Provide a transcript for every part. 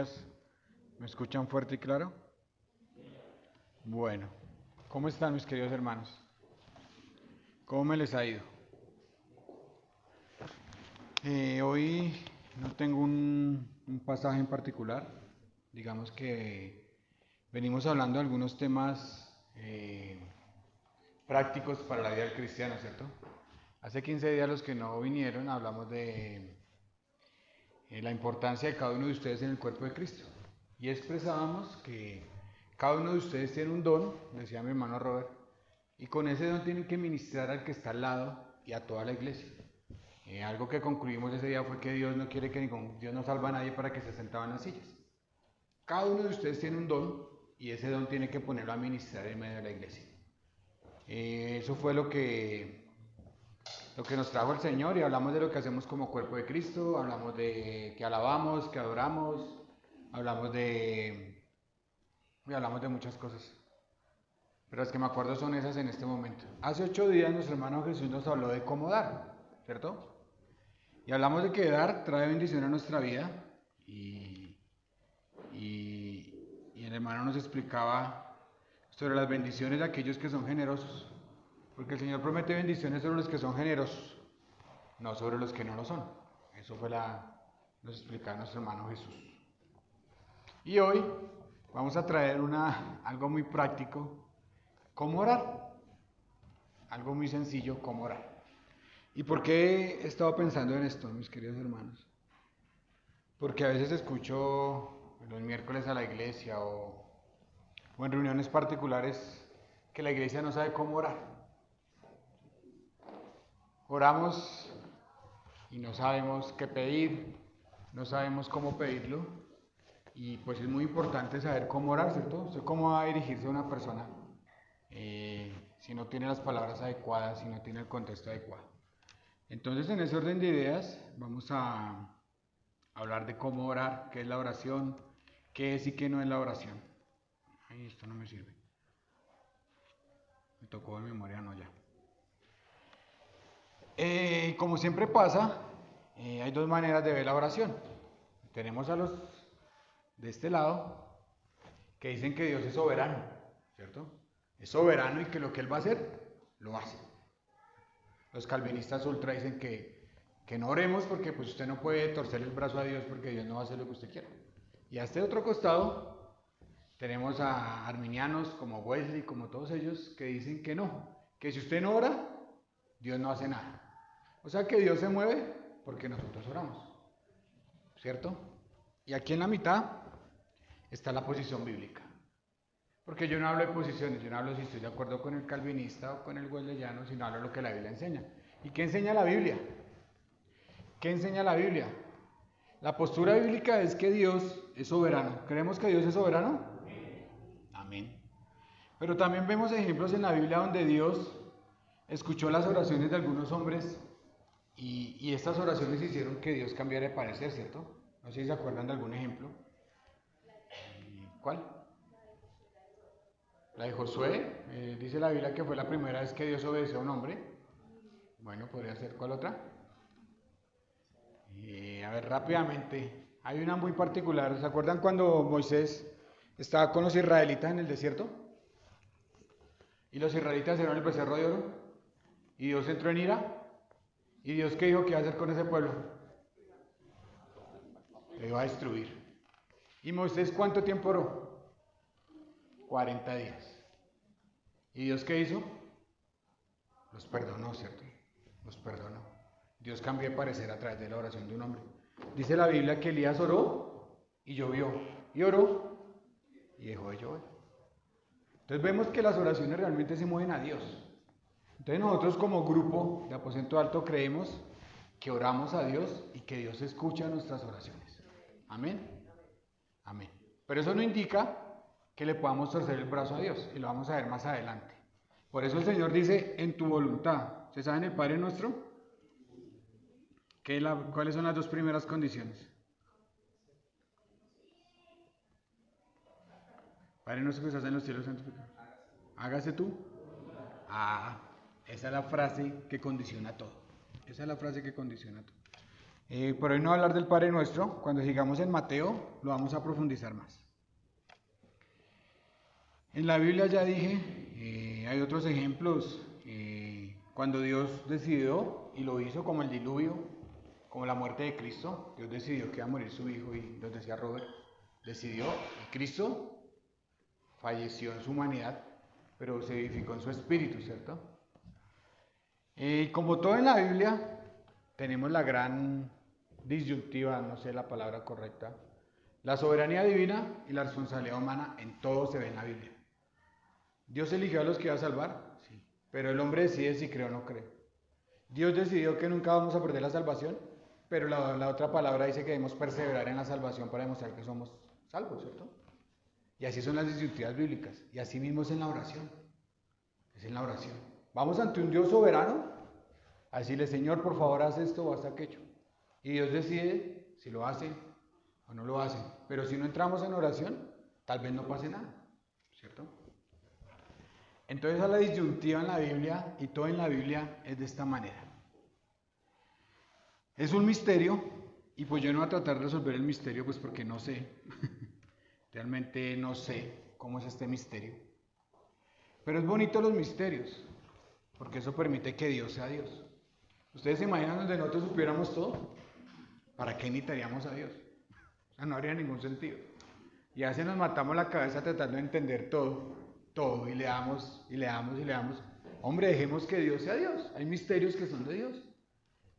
días. ¿Me escuchan fuerte y claro? Bueno, ¿cómo están mis queridos hermanos? ¿Cómo me les ha ido? Hoy no tengo un pasaje en particular. Digamos que venimos hablando de algunos temas prácticos para la vida del cristiano, ¿cierto? Hace 15 días los que no vinieron hablamos de la importancia de cada uno de ustedes en el cuerpo de Cristo. Y expresábamos que cada uno de ustedes tiene un don, decía mi hermano Robert, y con ese don tienen que ministrar al que está al lado y a toda la iglesia. Algo que concluimos ese día fue que Dios no quiere que Dios no salva a nadie para que se sentaba en las sillas. Cada uno de ustedes tiene un don y ese don tiene que ponerlo a ministrar en medio de la iglesia. Eso fue lo que nos trajo el Señor, y hablamos de lo que hacemos como cuerpo de Cristo, hablamos de que alabamos, que adoramos, hablamos de muchas cosas. Pero las que me acuerdo son esas en este momento. Hace 8 días nuestro hermano Jesús nos habló de cómo dar, ¿cierto? Y hablamos de que dar trae bendición a nuestra vida, y el hermano nos explicaba sobre las bendiciones de aquellos que son generosos. Porque el Señor promete bendiciones sobre los que son generosos, no sobre los que no lo son. Eso nos explicaba nuestro hermano Jesús. Y hoy vamos a traer algo muy práctico, cómo orar. Algo muy sencillo, cómo orar. ¿Y por qué he estado pensando en esto, mis queridos hermanos? Porque a veces escucho los miércoles a la iglesia o en reuniones particulares que la iglesia no sabe cómo orar. Oramos y no sabemos qué pedir, no sabemos cómo pedirlo, y pues es muy importante saber cómo orar, ¿cierto? ¿Usted cómo va a dirigirse a una persona si no tiene las palabras adecuadas, si no tiene el contexto adecuado? Entonces, en ese orden de ideas vamos a hablar de cómo orar, qué es la oración, qué es y qué no es la oración. Ay, esto no me sirve. Me tocó de memoria, no ya. Como siempre pasa, hay dos maneras de ver la oración. Tenemos a los de este lado que dicen que Dios es soberano, ¿cierto? Es soberano y que lo que Él va a hacer, lo hace. Los calvinistas ultra dicen que no oremos porque pues usted no puede torcerle el brazo a Dios porque Dios no va a hacer lo que usted quiera. Y a este otro costado tenemos a arminianos como Wesley, como todos ellos, que dicen que no, que si usted no ora, Dios no hace nada. O sea que Dios se mueve porque nosotros oramos, ¿cierto? Y aquí en la mitad está la posición bíblica. Porque yo no hablo de posiciones, yo no hablo si estoy de acuerdo con el calvinista o con el wesleyano, sino hablo de lo que la Biblia enseña. ¿Y qué enseña la Biblia? ¿Qué enseña la Biblia? La postura bíblica es que Dios es soberano. ¿Creemos que Dios es soberano? Amén. Pero también vemos ejemplos en la Biblia donde Dios escuchó las oraciones de algunos hombres y estas oraciones hicieron que Dios cambiara de parecer, ¿cierto? No sé si se acuerdan de algún ejemplo. ¿Cuál? La de Josué. Dice la Biblia que fue la primera vez que Dios obedeció a un hombre. Bueno, podría ser. ¿Cuál otra? A ver, rápidamente. Hay una muy particular. ¿Se acuerdan cuando Moisés estaba con los israelitas en el desierto? Y los israelitas hicieron el becerro de oro. Y Dios entró en ira. ¿Y Dios qué dijo que iba a hacer con ese pueblo? Lo iba a destruir. ¿Y Moisés cuánto tiempo oró? 40 días. ¿Y Dios qué hizo? Los perdonó, ¿cierto? Los perdonó. Dios cambió de parecer a través de la oración de un hombre. Dice la Biblia que Elías oró y llovió. Y oró y dejó de llover. Entonces vemos que las oraciones realmente se mueven a Dios. Entonces nosotros como grupo de Aposento Alto creemos que oramos a Dios y que Dios escucha nuestras oraciones. Amén. Amén. Pero eso no indica que le podamos torcer el brazo a Dios, y lo vamos a ver más adelante. Por eso el Señor dice, en tu voluntad. ¿Se saben el Padre Nuestro? ¿Cuáles son las dos primeras condiciones? Padre Nuestro que estás en los cielos, santificado. Hágase tú. Esa es la frase que condiciona todo. Esa es la frase que condiciona todo. Por hoy no voy a hablar del Padre Nuestro. Cuando sigamos en Mateo, lo vamos a profundizar más. En la Biblia ya dije, hay otros ejemplos. Cuando Dios decidió y lo hizo, como el diluvio, como la muerte de Cristo, Dios decidió que iba a morir su hijo y nos decía Robert, decidió, y Cristo falleció en su humanidad, pero se vivificó en su espíritu, ¿cierto? Como todo en la Biblia, tenemos la gran disyuntiva, no sé la palabra correcta, la soberanía divina y la responsabilidad humana. En todo se ve en la Biblia. Dios eligió a los que iba a salvar, sí, pero el hombre decide si cree o no cree. Dios decidió que nunca vamos a perder la salvación, pero la otra palabra dice que debemos perseverar en la salvación para demostrar que somos salvos, ¿cierto? Y así son las disyuntivas bíblicas, y así mismo es en la oración. Es en la oración. Vamos ante un Dios soberano a decirle, Señor, por favor, haz esto o haz aquello. Y Dios decide si lo hace o no lo hace. Pero si no entramos en oración, tal vez no pase nada, ¿cierto? Entonces a la disyuntiva en la Biblia, y todo en la Biblia es de esta manera. Es un misterio, y pues yo no voy a tratar de resolver el misterio, pues porque no sé. Realmente no sé cómo es este misterio. Pero es bonito los misterios, porque eso permite que Dios sea Dios. ¿Ustedes se imaginan donde nosotros supiéramos todo? ¿Para qué necesitaríamos a Dios? O sea, no habría ningún sentido. Y a veces nos matamos la cabeza tratando de entender todo, y le damos. Hombre, dejemos que Dios sea Dios. Hay misterios que son de Dios.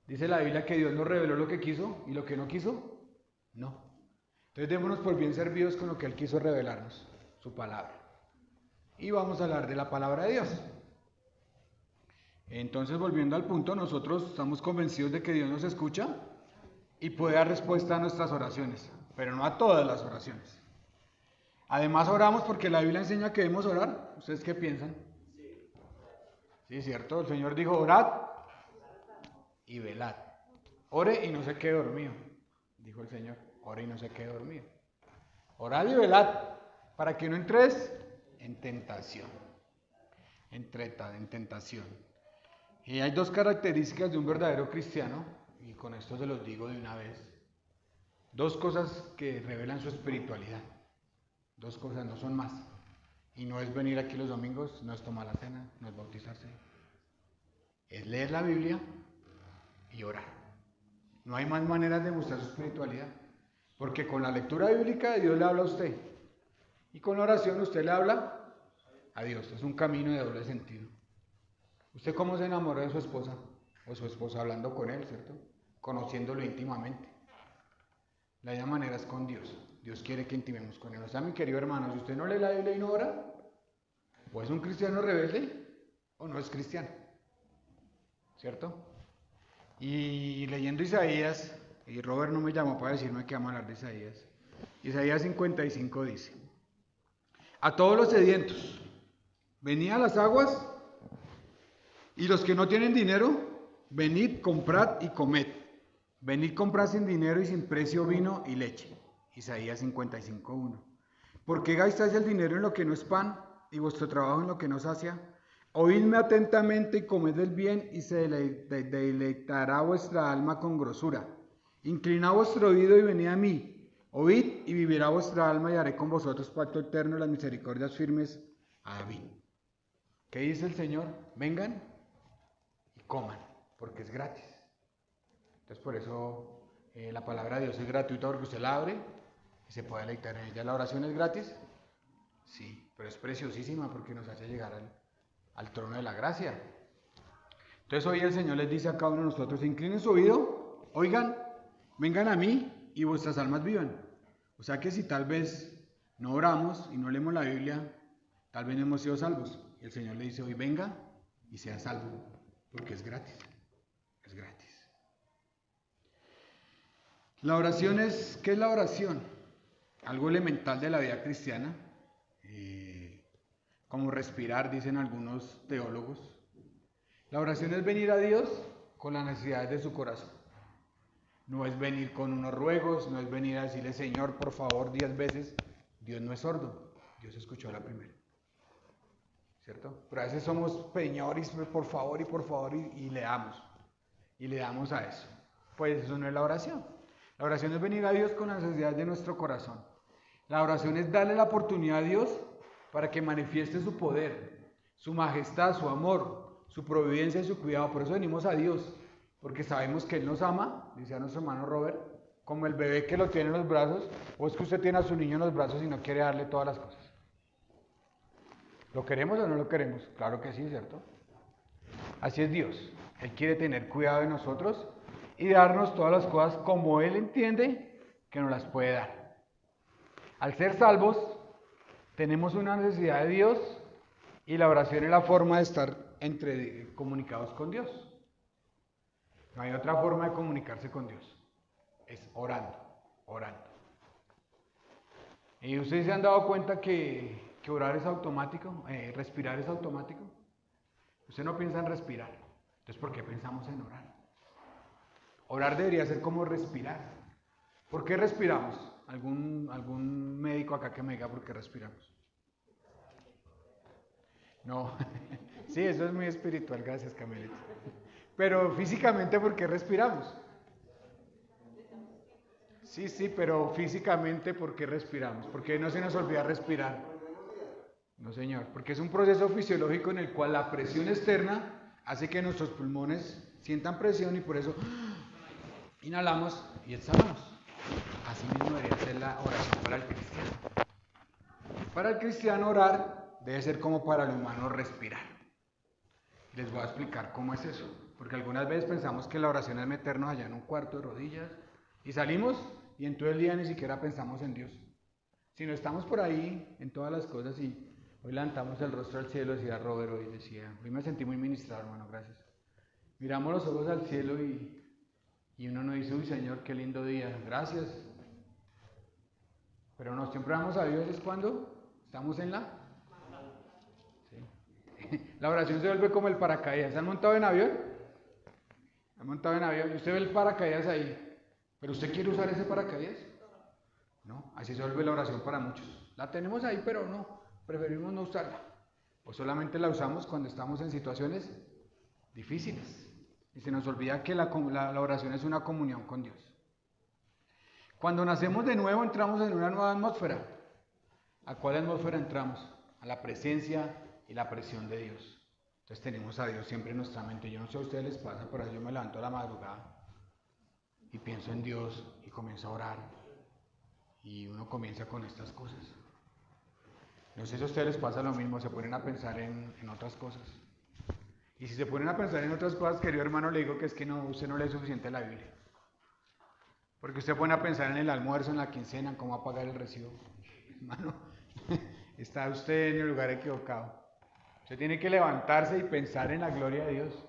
Dice la Biblia que Dios nos reveló lo que quiso y lo que no quiso, no. Entonces démonos por bien servidos con lo que Él quiso revelarnos, su palabra. Y vamos a hablar de la palabra de Dios. Entonces, volviendo al punto, nosotros estamos convencidos de que Dios nos escucha y puede dar respuesta a nuestras oraciones, pero no a todas las oraciones. Además, oramos porque la Biblia enseña que debemos orar. ¿Ustedes qué piensan? Sí, cierto. El Señor dijo, orad y velad. Ore y no se quede dormido, dijo el Señor. Ore y no se quede dormido. Orad y velad para que no entres en tentación. En tentación. Y hay dos características de un verdadero cristiano, y con esto se los digo de una vez. Dos cosas que revelan su espiritualidad. Dos cosas, no son más. Y no es venir aquí los domingos, no es tomar la cena, no es bautizarse. Es leer la Biblia y orar. No hay más maneras de mostrar su espiritualidad. Porque con la lectura bíblica Dios le habla a usted. Y con la oración usted le habla a Dios. Es un camino de doble sentido. ¿Usted cómo se enamoró de su esposa? O su esposa hablando con él, ¿cierto? Conociéndolo íntimamente. La misma manera es con Dios. Dios quiere que intimemos con Él. O sea, mi querido hermano, si usted no lee la Biblia y no ora, o es un cristiano rebelde, o no es cristiano. ¿Cierto? Y leyendo Isaías, y Robert no me llamó para decirme que vamos a hablar de Isaías. Isaías 55 dice, a todos los sedientos, venid a las aguas, y los que no tienen dinero, venid, comprad y comed. Venid, comprad sin dinero y sin precio vino y leche. Isaías 55:1. ¿Por qué gastáis el dinero en lo que no es pan y vuestro trabajo en lo que no sacia? Oídme atentamente y comed el bien y se deleitará vuestra alma con grosura. Inclinad vuestro oído y venid a mí. Oíd y vivirá vuestra alma y haré con vosotros pacto eterno, las misericordias firmes a David. ¿Qué dice el Señor? Vengan y coman, porque es gratis. Entonces por eso la palabra de Dios es gratuita, porque usted la abre y se puede deleitar en ella. ¿La oración es gratis? Sí, pero es preciosísima porque nos hace llegar al trono de la gracia. Entonces hoy el Señor les dice a cada uno de nosotros, inclinen su oído, oigan, vengan a mí y vuestras almas vivan. O sea que si tal vez no oramos y no leemos la Biblia, tal vez no hemos sido salvos. Y el Señor le dice hoy, venga y sea salvo, porque es gratis. Es gratis. La oración es, ¿qué es la oración? Algo elemental de la vida cristiana, como respirar, dicen algunos teólogos. La oración es venir a Dios con las necesidades de su corazón. No es venir con unos ruegos, no es venir a decirle, Señor, por favor, 10 veces. Dios no es sordo, Dios escuchó la primera. ¿Cierto? Pero a veces somos peñores, por favor, y le damos. Y le damos a eso. Pues eso no es la oración. La oración es venir a Dios con las necesidades de nuestro corazón. La oración es darle la oportunidad a Dios para que manifieste su poder, su majestad, su amor, su providencia y su cuidado. Por eso venimos a Dios, porque sabemos que Él nos ama, dice a nuestro hermano Robert, como el bebé que lo tiene en los brazos, o es que usted tiene a su niño en los brazos y no quiere darle todas las cosas. ¿Lo queremos o no lo queremos? Claro que sí, ¿cierto? Así es Dios. Él quiere tener cuidado de nosotros y darnos todas las cosas como Él entiende que nos las puede dar. Al ser salvos, tenemos una necesidad de Dios y la oración es la forma de estar comunicados con Dios. No hay otra forma de comunicarse con Dios. Es orando, orando. ¿Y ustedes se han dado cuenta que orar es automático? ¿Respirar es automático? Usted no piensa en respirar. Entonces, ¿por qué pensamos en orar? Orar debería ser como respirar. ¿Por qué respiramos? ¿Algún médico acá que me diga por qué respiramos? No, sí, eso es muy espiritual, gracias Camelita. Pero físicamente, ¿por qué respiramos? Sí, pero físicamente, ¿por qué respiramos? ¿Por qué no se nos olvida respirar? No, señor, porque es un proceso fisiológico en el cual la presión externa hace que nuestros pulmones sientan presión y por eso inhalamos y exhalamos. Así mismo debería ser la oración para el cristiano. Para el cristiano orar debe ser como para el humano respirar. Les voy a explicar cómo es eso, porque algunas veces pensamos que la oración es meternos allá en un cuarto de rodillas y salimos y en todo el día ni siquiera pensamos en Dios. Si no estamos por ahí en todas las cosas y hoy levantamos el rostro al cielo, decía Robert, hoy me sentí muy ministrado, hermano, gracias. Miramos los ojos al cielo y uno nos dice, uy Señor, qué lindo día, gracias. Pero no, siempre vamos a Dios es cuando estamos en la... Sí. La oración se vuelve como el paracaídas. ¿Se han montado en avión? ¿Han montado en avión? Y usted ve el paracaídas ahí. ¿Pero usted quiere usar ese paracaídas? No, así se vuelve la oración para muchos. La tenemos ahí, pero no, preferimos no usarla. O solamente la usamos cuando estamos en situaciones difíciles. Y se nos olvida que la oración es una comunión con Dios. Cuando nacemos de nuevo entramos en una nueva atmósfera. ¿A cuál atmósfera entramos? A la presencia y la presión de Dios. Entonces tenemos a Dios siempre en nuestra mente. Yo no sé a ustedes les pasa, pero yo me levanto a la madrugada y pienso en Dios y comienzo a orar. Y uno comienza con estas cosas. No sé si a ustedes les pasa lo mismo, se ponen a pensar en otras cosas. Y si se ponen a pensar en otras cosas, querido hermano, le digo que es que no, usted no lee suficiente la Biblia. Porque usted pone a pensar en el almuerzo, en la quincena, en cómo va a pagar el recibo. Hermano, está usted en el lugar equivocado. Usted tiene que levantarse y pensar en la gloria de Dios.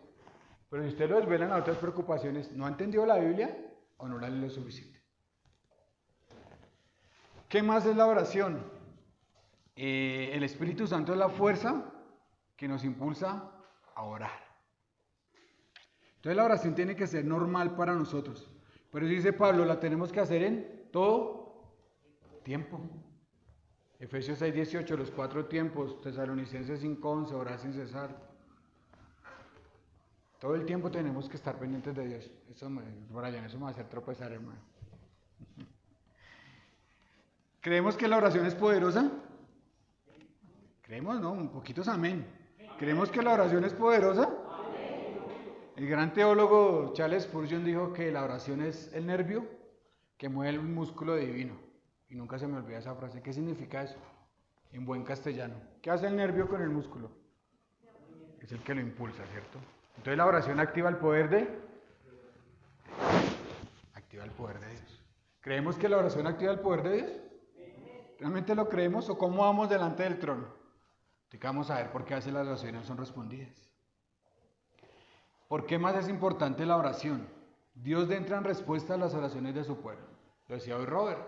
Pero si usted lo desvela en otras preocupaciones, ¿no ha entendido la Biblia o no la lee lo suficiente? ¿Qué más es la oración? El Espíritu Santo es la fuerza que nos impulsa a orar. Entonces la oración tiene que ser normal para nosotros. Pero dice Pablo, la tenemos que hacer en todo tiempo. Efesios 6:18, los 4 tiempos, Tesalonicenses 5:11, orar sin cesar. Todo el tiempo tenemos que estar pendientes de Dios. Eso me va a hacer tropezar, hermano. ¿Creemos que la oración es poderosa? Creemos, ¿no? Un poquito es amén. ¿Creemos que la oración es poderosa? El gran teólogo Charles Spurgeon dijo que la oración es el nervio que mueve el músculo divino. Y nunca se me olvida esa frase. ¿Qué significa eso? En buen castellano. ¿Qué hace el nervio con el músculo? Es el que lo impulsa, ¿cierto? Entonces la oración activa el poder de Dios. ¿Creemos que la oración activa el poder de Dios? ¿Realmente lo creemos o cómo vamos delante del trono? Vamos a ver por qué a veces las oraciones son respondidas. ¿Por qué más es importante la oración? Dios entra en respuesta a las oraciones de su pueblo. Lo decía hoy Robert.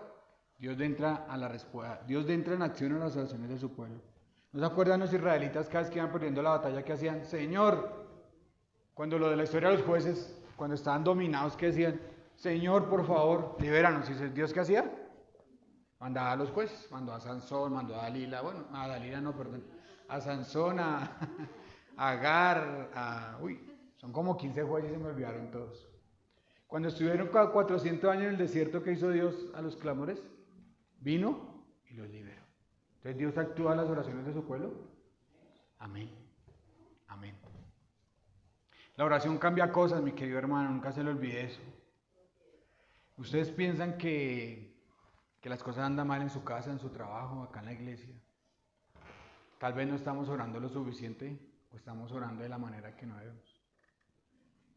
Dios entra en acción a las oraciones de su pueblo. ¿No se acuerdan los israelitas cada vez que iban perdiendo la batalla que hacían? Señor, cuando lo de la historia de los jueces, cuando estaban dominados, que decían, Señor, por favor, libéranos. ¿Y Dios qué hacía? Mandaba a los jueces, mandó a Sansón, mandó a Dalila, a Sansón, a Agar, son como 15 jueces, se me olvidaron todos. Cuando estuvieron 400 años en el desierto, ¿qué hizo Dios a los clamores? Vino y los liberó. Entonces Dios actúa en las oraciones de su pueblo. Amén. Amén. La oración cambia cosas, mi querido hermano, nunca se le olvide eso. Ustedes piensan que las cosas andan mal en su casa, en su trabajo, acá en la iglesia. Tal vez no estamos orando lo suficiente o estamos orando de la manera que no debemos.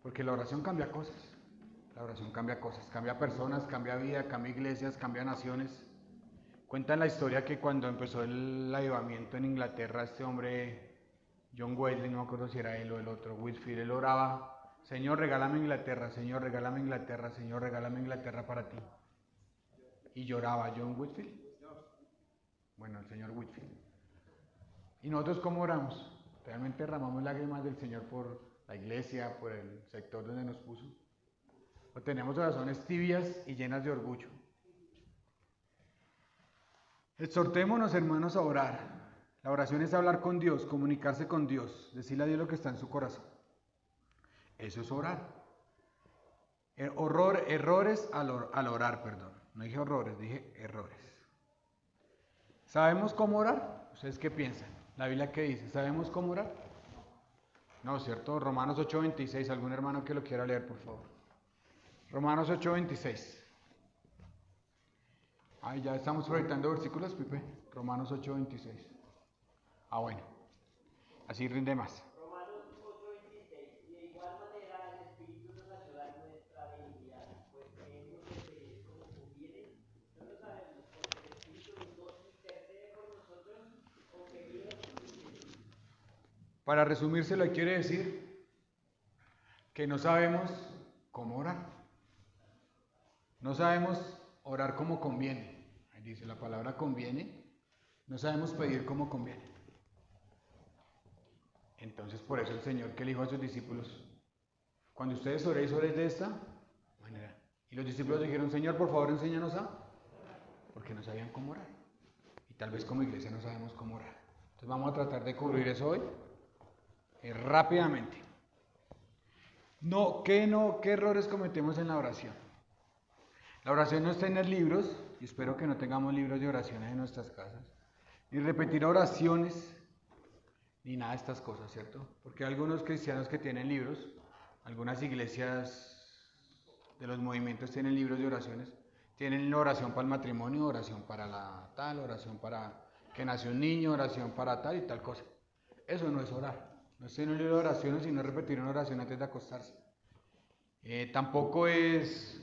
Porque la oración cambia cosas. La oración cambia cosas, cambia personas, cambia vida, cambia iglesias, cambia naciones. Cuentan la historia que cuando empezó el avivamiento en Inglaterra, este hombre, John Wesley, no me acuerdo si era él o el otro, Whitefield, él oraba: Señor, regálame Inglaterra, Señor, regálame Inglaterra, Señor, regálame Inglaterra para ti. Y lloraba. John Whitefield. Bueno, el señor Whitefield. ¿Y nosotros cómo oramos? ¿Realmente derramamos lágrimas del Señor por la iglesia, por el sector donde nos puso? ¿O tenemos oraciones tibias y llenas de orgullo? Exhortémonos, hermanos, a orar. La oración es hablar con Dios, comunicarse con Dios, decirle a Dios lo que está en su corazón. Eso es orar. Errores al orar, perdón. No dije horrores, dije errores. ¿Sabemos cómo orar? ¿Ustedes qué piensan? ¿La Biblia qué dice? ¿Sabemos cómo orar? No, ¿cierto? Romanos 8:26. ¿Algún hermano que lo quiera leer, por favor? Romanos 8:26. Ay, ya estamos proyectando versículos, Pipe. Romanos 8:26. Bueno. Así rinde más. Romanos 8:26. Y de igual manera el Espíritu nos ayuda en nuestra debilidad, pues creemos que pedir como conviene, no lo sabemos, porque el Espíritu mismo intercede por nosotros con gemidos insuficientes. Para resumírselo, quiere decir que no sabemos cómo orar. No sabemos orar como conviene. Ahí dice la palabra conviene. No sabemos pedir como conviene. Entonces, por eso el Señor que le dijo a sus discípulos: cuando ustedes oréis, oréis de esta manera. Y los discípulos dijeron: Señor, por favor, enséñanos a... Porque no sabían cómo orar. Y tal vez como iglesia no sabemos cómo orar. Entonces vamos a tratar de cubrir eso hoy rápidamente. ¿Qué errores cometemos en la oración? La oración no es tener libros, y espero que no tengamos libros de oraciones en nuestras casas, ni repetir oraciones, ni nada de estas cosas, ¿cierto? Porque hay algunos cristianos que tienen libros, algunas iglesias de los movimientos tienen libros de oraciones, tienen oración para el matrimonio, oración para la tal, oración para que nació un niño, oración para tal y tal cosa. Eso no es orar, no es tener un libro de oraciones, sino repetir una oración antes de acostarse. Tampoco es...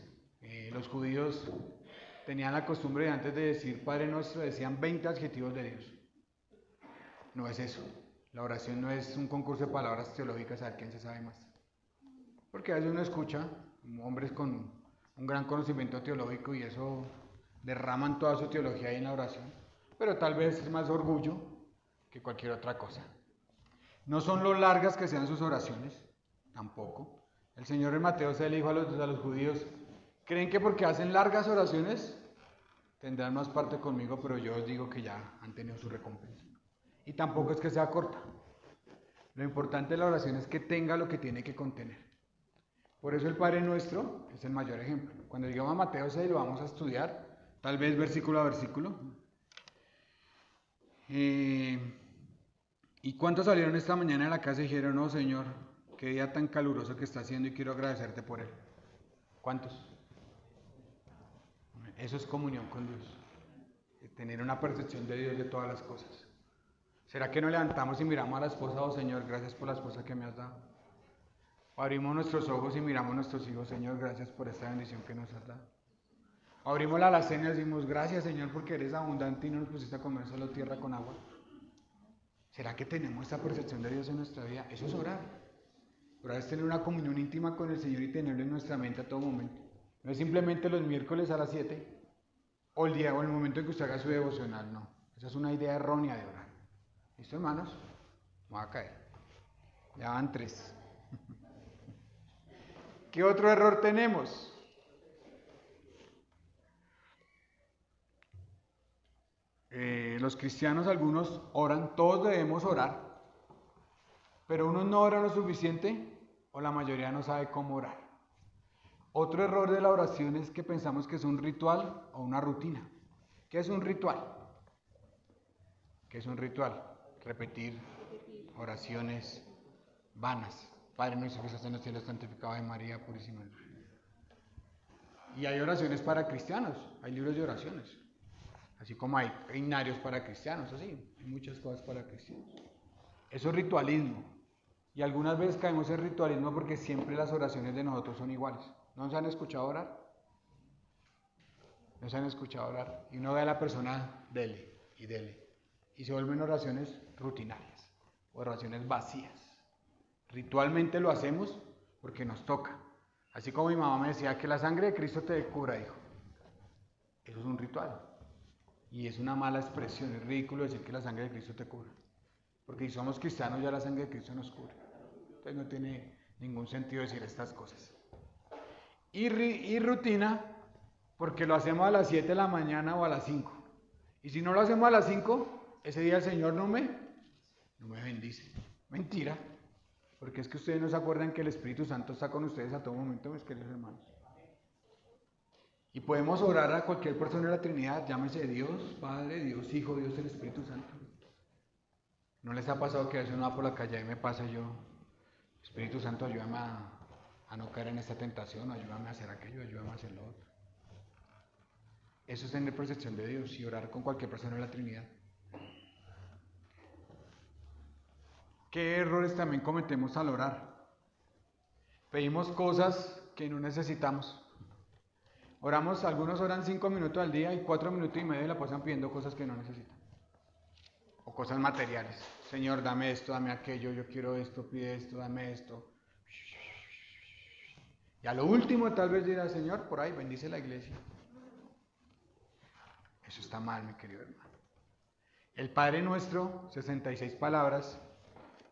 los judíos tenían la costumbre de, antes de decir Padre Nuestro, decían 20 adjetivos de Dios. No es eso. La oración no es un concurso de palabras teológicas a ver quién se sabe más. Porque a veces uno escucha hombres con un gran conocimiento teológico y eso derraman toda su teología ahí en la oración. Pero tal vez es más orgullo que cualquier otra cosa. No son lo largas que sean sus oraciones, tampoco. El Señor en Mateo se le dijo a los judíos: ¿creen que porque hacen largas oraciones tendrán más parte conmigo? Pero yo os digo que ya han tenido su recompensa. Y tampoco es que sea corta. Lo importante de la oración es que tenga lo que tiene que contener. Por eso el Padre Nuestro es el mayor ejemplo. Cuando lleguemos a Mateo 6 lo vamos a estudiar, tal vez versículo a versículo. ¿Y cuántos salieron esta mañana de la casa y dijeron: no, Señor, qué día tan caluroso que está haciendo y quiero agradecerte por él? ¿Cuántos? Eso es comunión con Dios, tener una percepción de Dios de todas las cosas. ¿Será que nos levantamos y miramos a la esposa: oh Señor, gracias por la esposa que me has dado? O abrimos nuestros ojos y miramos a nuestros hijos: Señor, gracias por esta bendición que nos has dado. O abrimos la alacena y decimos: gracias, Señor, porque eres abundante y no nos pusiste a comer solo tierra con agua. ¿Será que tenemos esta percepción de Dios en nuestra vida? Eso es orar. Orar es tener una comunión íntima con el Señor y tenerlo en nuestra mente a todo momento. No es simplemente los miércoles a las 7 o el día o el momento en que usted haga su devocional, no. Esa es una idea errónea de orar. ¿Listo, hermanos? Me va a caer. Ya van 3. ¿Qué otro error tenemos? Los cristianos, algunos oran, todos debemos orar, pero unos no oran lo suficiente o la mayoría no sabe cómo orar. Otro error de la oración es que pensamos que es un ritual o una rutina. ¿Qué es un ritual? ¿Qué es un ritual? Repetir oraciones vanas. Padre nuestro que estás en los cielos, santificado de María Purísima. Y hay oraciones para cristianos, hay libros de oraciones. Así como hay himnarios para cristianos, así, hay muchas cosas para cristianos. Eso es ritualismo. Y algunas veces caemos en ritualismo porque siempre las oraciones de nosotros son iguales. ¿No se han escuchado orar? ¿No se han escuchado orar? Y uno ve a la persona, dele y dele. Y se vuelven oraciones rutinarias, oraciones vacías. Ritualmente lo hacemos porque nos toca. Así como mi mamá me decía que la sangre de Cristo te cura, hijo. Eso es un ritual. Y es una mala expresión, es ridículo decir que la sangre de Cristo te cura. Porque si somos cristianos ya la sangre de Cristo nos cura. Entonces no tiene ningún sentido decir estas cosas. Y rutina, porque lo hacemos a las 7 de la mañana o a las 5. Y si no lo hacemos a las 5, ese día el Señor no me bendice. Mentira. Porque es que ustedes no se acuerdan que el Espíritu Santo está con ustedes a todo momento, mis queridos hermanos. Y podemos orar a cualquier persona de la Trinidad, llámese Dios, Padre, Dios Hijo, Dios el Espíritu Santo. ¿No les ha pasado que a veces uno va por la calle y me pasa yo, Espíritu Santo, ayúdame a no caer en esta tentación, ayúdame a hacer aquello, ayúdame a hacer lo otro? Eso es tener percepción de Dios y orar con cualquier persona de la Trinidad. ¿Qué errores también cometemos al orar? Pedimos cosas que no necesitamos. Oramos, algunos oran 5 minutos al día y 4 minutos y medio y la pasan pidiendo cosas que no necesitan. O cosas materiales. Señor, dame esto, dame aquello, yo quiero esto, pide esto, dame esto. Y a lo último tal vez dirá, Señor, por ahí, bendice la iglesia. Eso está mal, mi querido hermano. El Padre Nuestro, 66 palabras.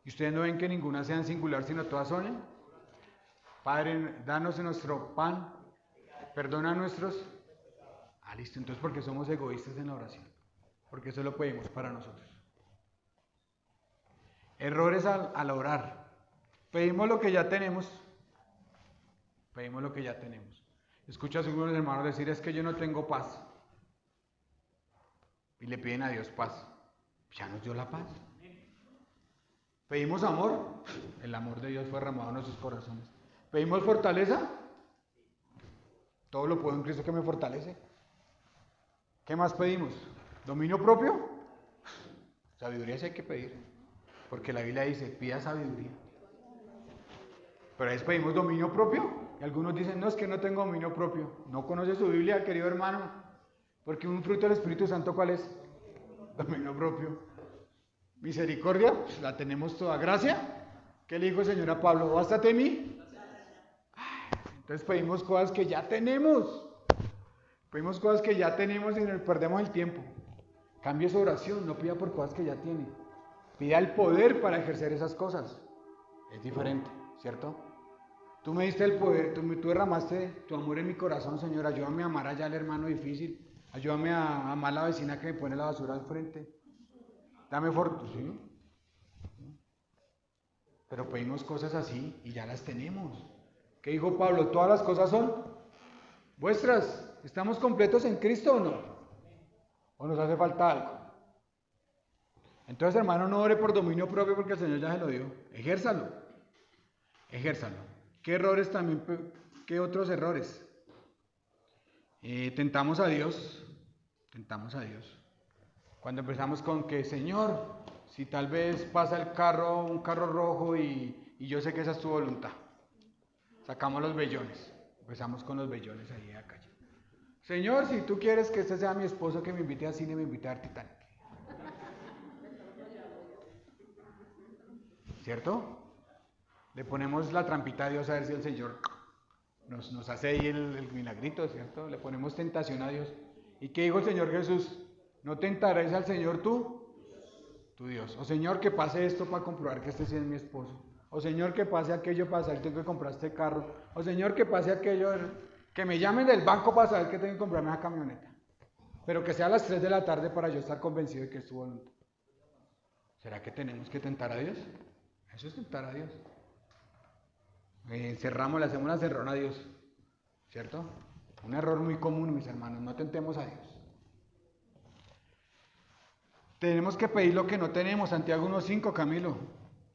¿Y ustedes no ven que ninguna sea en singular, sino todas son en? Padre, danos nuestro pan, perdona nuestros. Listo, entonces porque somos egoístas en la oración, porque eso lo pedimos para nosotros. Errores al orar. Pedimos lo que ya tenemos. Pedimos lo que ya tenemos. Escucho a algunos hermanos decir, es que yo no tengo paz. Y le piden a Dios paz. Ya nos dio la paz. Pedimos amor. El amor de Dios fue derramado en nuestros corazones. Pedimos fortaleza. Todo lo puedo en Cristo que me fortalece. ¿Qué más pedimos? ¿Dominio propio? Sabiduría sí hay que pedir. Porque la Biblia dice, pida sabiduría. Pero ahí pedimos dominio propio. Y algunos dicen, no, es que no tengo dominio propio. No conoce su Biblia, querido hermano. Porque un fruto del Espíritu Santo, ¿cuál es? Dominio propio. Misericordia, pues la tenemos toda. Gracia, ¿qué le dijo el Señor a Pablo? Bástate en mí. Entonces pedimos cosas que ya tenemos. Pedimos cosas que ya tenemos y perdemos el tiempo. Cambie su oración, no pida por cosas que ya tiene. Pida el poder para ejercer esas cosas. Es diferente, ¿cierto? Tú me diste el poder, tú derramaste tu amor en mi corazón, Señor. Ayúdame a amar allá al hermano difícil. Ayúdame a amar a la vecina que me pone la basura al frente. Dame fortuna, ¿sí? Pero pedimos cosas así y ya las tenemos. ¿Qué dijo Pablo? Todas las cosas son vuestras. ¿Estamos completos en Cristo o no? ¿O nos hace falta algo? Entonces, hermano, no ore por dominio propio porque el Señor ya se lo dio. Ejérzalo. Ejérzalo. ¿Qué errores también? ¿Qué otros errores? Tentamos a Dios. Tentamos a Dios. Cuando empezamos con que, Señor, si tal vez pasa un carro rojo y yo sé que esa es tu voluntad. Sacamos los vellones. Empezamos con los vellones ahí en la calle. Señor, si tú quieres que este sea mi esposo, que me invite al cine, me invite a ver Titanic. ¿Cierto? Le ponemos la trampita a Dios a ver si el Señor nos hace ahí el milagrito, ¿cierto? Le ponemos tentación a Dios. ¿Y qué dijo el Señor Jesús? No tentarás al Señor tu Dios. O Señor, que pase esto para comprobar que este sí es mi esposo. O Señor, que pase aquello para saber que tengo que comprar este carro. O Señor, que pase aquello, que me llamen del banco para saber que tengo que comprarme esa camioneta. Pero que sea a las 3 de la tarde para yo estar convencido de que es tu voluntad. ¿Será que tenemos que tentar a Dios? Eso es tentar a Dios. Le hacemos la cerrona a Dios. ¿cierto? Un error muy común, mis hermanos, no tentemos a Dios. Tenemos que pedir lo que no tenemos, Santiago 1:5, Camilo.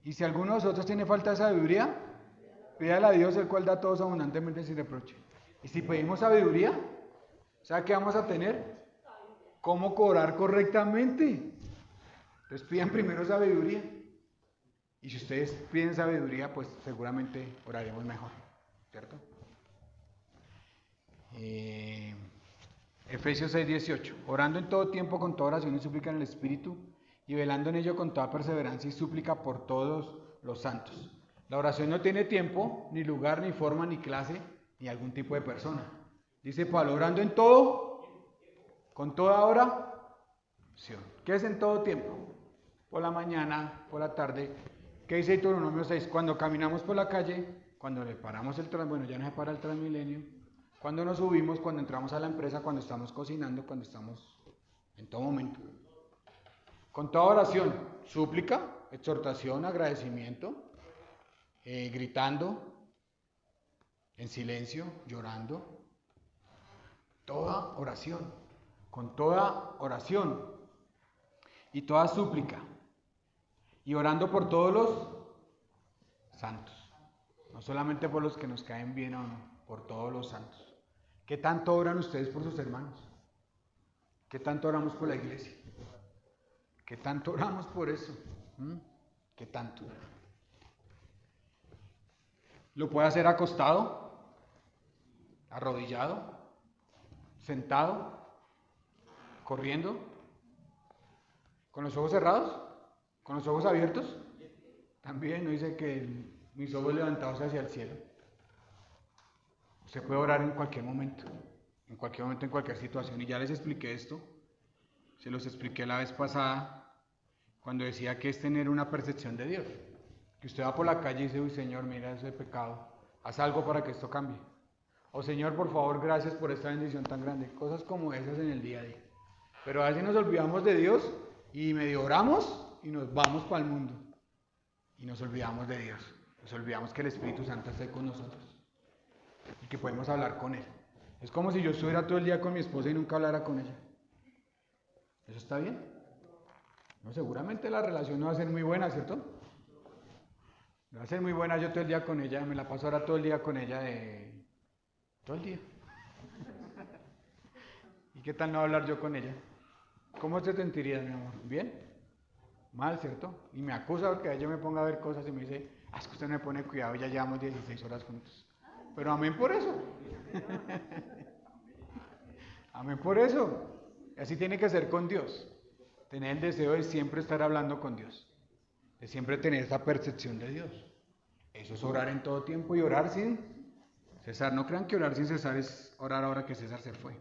Y si alguno de nosotros tiene falta de sabiduría, pídale a Dios, el cual da a todos abundantemente sin reproche. Y si pedimos sabiduría, ¿sabe qué vamos a tener? ¿Cómo cobrar correctamente? Entonces pidan primero sabiduría. Y si ustedes piden sabiduría, pues seguramente oraremos mejor, ¿cierto? Efesios 6:18. Orando en todo tiempo con toda oración y súplica en el Espíritu, y velando en ello con toda perseverancia y súplica por todos los santos. La oración no tiene tiempo, ni lugar, ni forma, ni clase, ni algún tipo de persona. Dice Pablo, orando en todo, con toda oración. ¿Qué es en todo tiempo? Por la mañana, por la tarde. ¿Qué dice Deuteronomio 6? Cuando caminamos por la calle, cuando le paramos el bueno, ya no se para el Transmilenio, cuando nos subimos, cuando entramos a la empresa, cuando estamos cocinando, cuando estamos en todo momento. Con toda oración, súplica, exhortación, agradecimiento, gritando, en silencio, llorando. Toda oración, con toda oración y toda súplica. Y orando por todos los santos. No solamente por los que nos caen bien o no, por todos los santos. ¿Qué tanto oran ustedes por sus hermanos? ¿Qué tanto oramos por la iglesia? ¿Qué tanto oramos por eso? ¿Qué tanto? ¿Lo puede hacer acostado? ¿Arrodillado? ¿Sentado? ¿Corriendo? ¿Con los ojos cerrados? ¿Con los ojos abiertos? También no dice que mis ojos levantados hacia el cielo. Usted puede orar en cualquier momento, en cualquier situación. Y ya les expliqué esto, se los expliqué la vez pasada, cuando decía que es tener una percepción de Dios. Que usted va por la calle y dice, uy Señor, mira ese pecado, haz algo para que esto cambie. O Señor, por favor, gracias por esta bendición tan grande. Cosas como esas en el día a día. Pero a veces nos olvidamos de Dios y medio oramos y nos vamos para el mundo. Y nos olvidamos de Dios. Nos olvidamos que el Espíritu Santo está con nosotros. Y que podemos hablar con Él. Es como si yo estuviera todo el día con mi esposa y nunca hablara con ella. ¿Eso está bien? No, seguramente la relación no va a ser muy buena, ¿cierto? No va a ser muy buena yo todo el día con ella, me la paso ahora todo el día con ella todo el día. ¿Y qué tal no hablar yo con ella? ¿Cómo te sentirías, mi amor? ¿Bien? Mal, ¿cierto? Y me acusa porque yo me ponga a ver cosas y me dice, es que usted no me pone cuidado y ya llevamos 16 horas juntos. Pero amén por eso. Amén por eso. Así tiene que ser con Dios. Tener el deseo de siempre estar hablando con Dios. De siempre tener esa percepción de Dios. Eso es orar en todo tiempo y orar sin cesar. No crean que orar sin cesar es orar ahora que César se fue.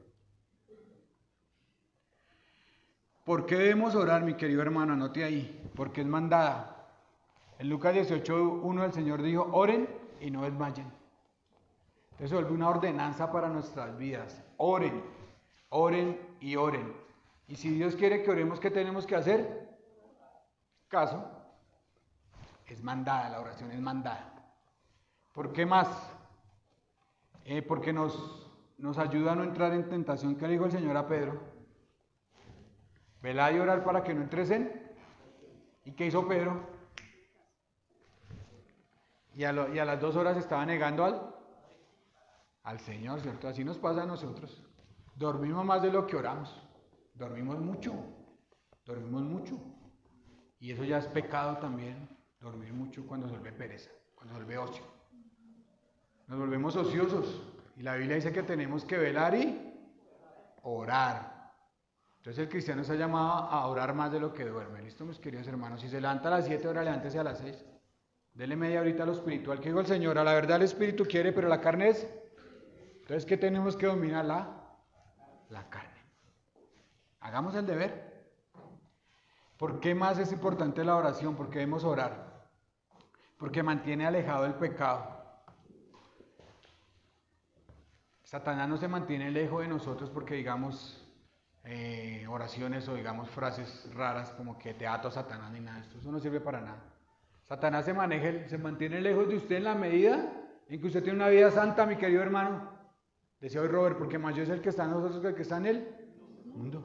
¿Por qué debemos orar, mi querido hermano? Anote ahí. Porque es mandada. En Lucas 18:1 el Señor dijo, oren y no desmayen. Entonces se vuelve una ordenanza para nuestras vidas. Oren, oren y oren. Y si Dios quiere que oremos, ¿qué tenemos que hacer? Caso. Es mandada, la oración es mandada. ¿Por qué más? Porque nos ayuda a no entrar en tentación. ¿Qué le dijo el Señor a Pedro? Velad y orar para que no entres en. ¿Y qué hizo Pedro? Y a las 2 horas estaba negando al Señor, ¿cierto? Así nos pasa a nosotros. Dormimos más de lo que oramos. Dormimos mucho. Y eso ya es pecado también. Dormir mucho cuando se vuelve pereza, cuando se vuelve ocio. Nos volvemos ociosos. Y la Biblia dice que tenemos que velar y orar. Entonces el cristiano está llamado a orar más de lo que duerme. ¿Listo, mis queridos hermanos? Si se levanta a las 7 horas, levántese a las 6. Dele media horita a lo espiritual. ¿Qué dijo el Señor? A la verdad el espíritu quiere, pero la carne es. Entonces, ¿qué tenemos que dominar? La carne. Hagamos el deber. ¿Por qué más es importante la oración? Porque debemos orar. Porque mantiene alejado el pecado. Satanás no se mantiene lejos de nosotros porque digamos oraciones o digamos frases raras como que te ato a Satanás ni nada de esto. Eso no sirve para nada. Satanás se mantiene lejos de usted en la medida en que usted tiene una vida santa, mi querido hermano. Decía hoy Robert, porque mayor es el que está en nosotros que el que está en el mundo.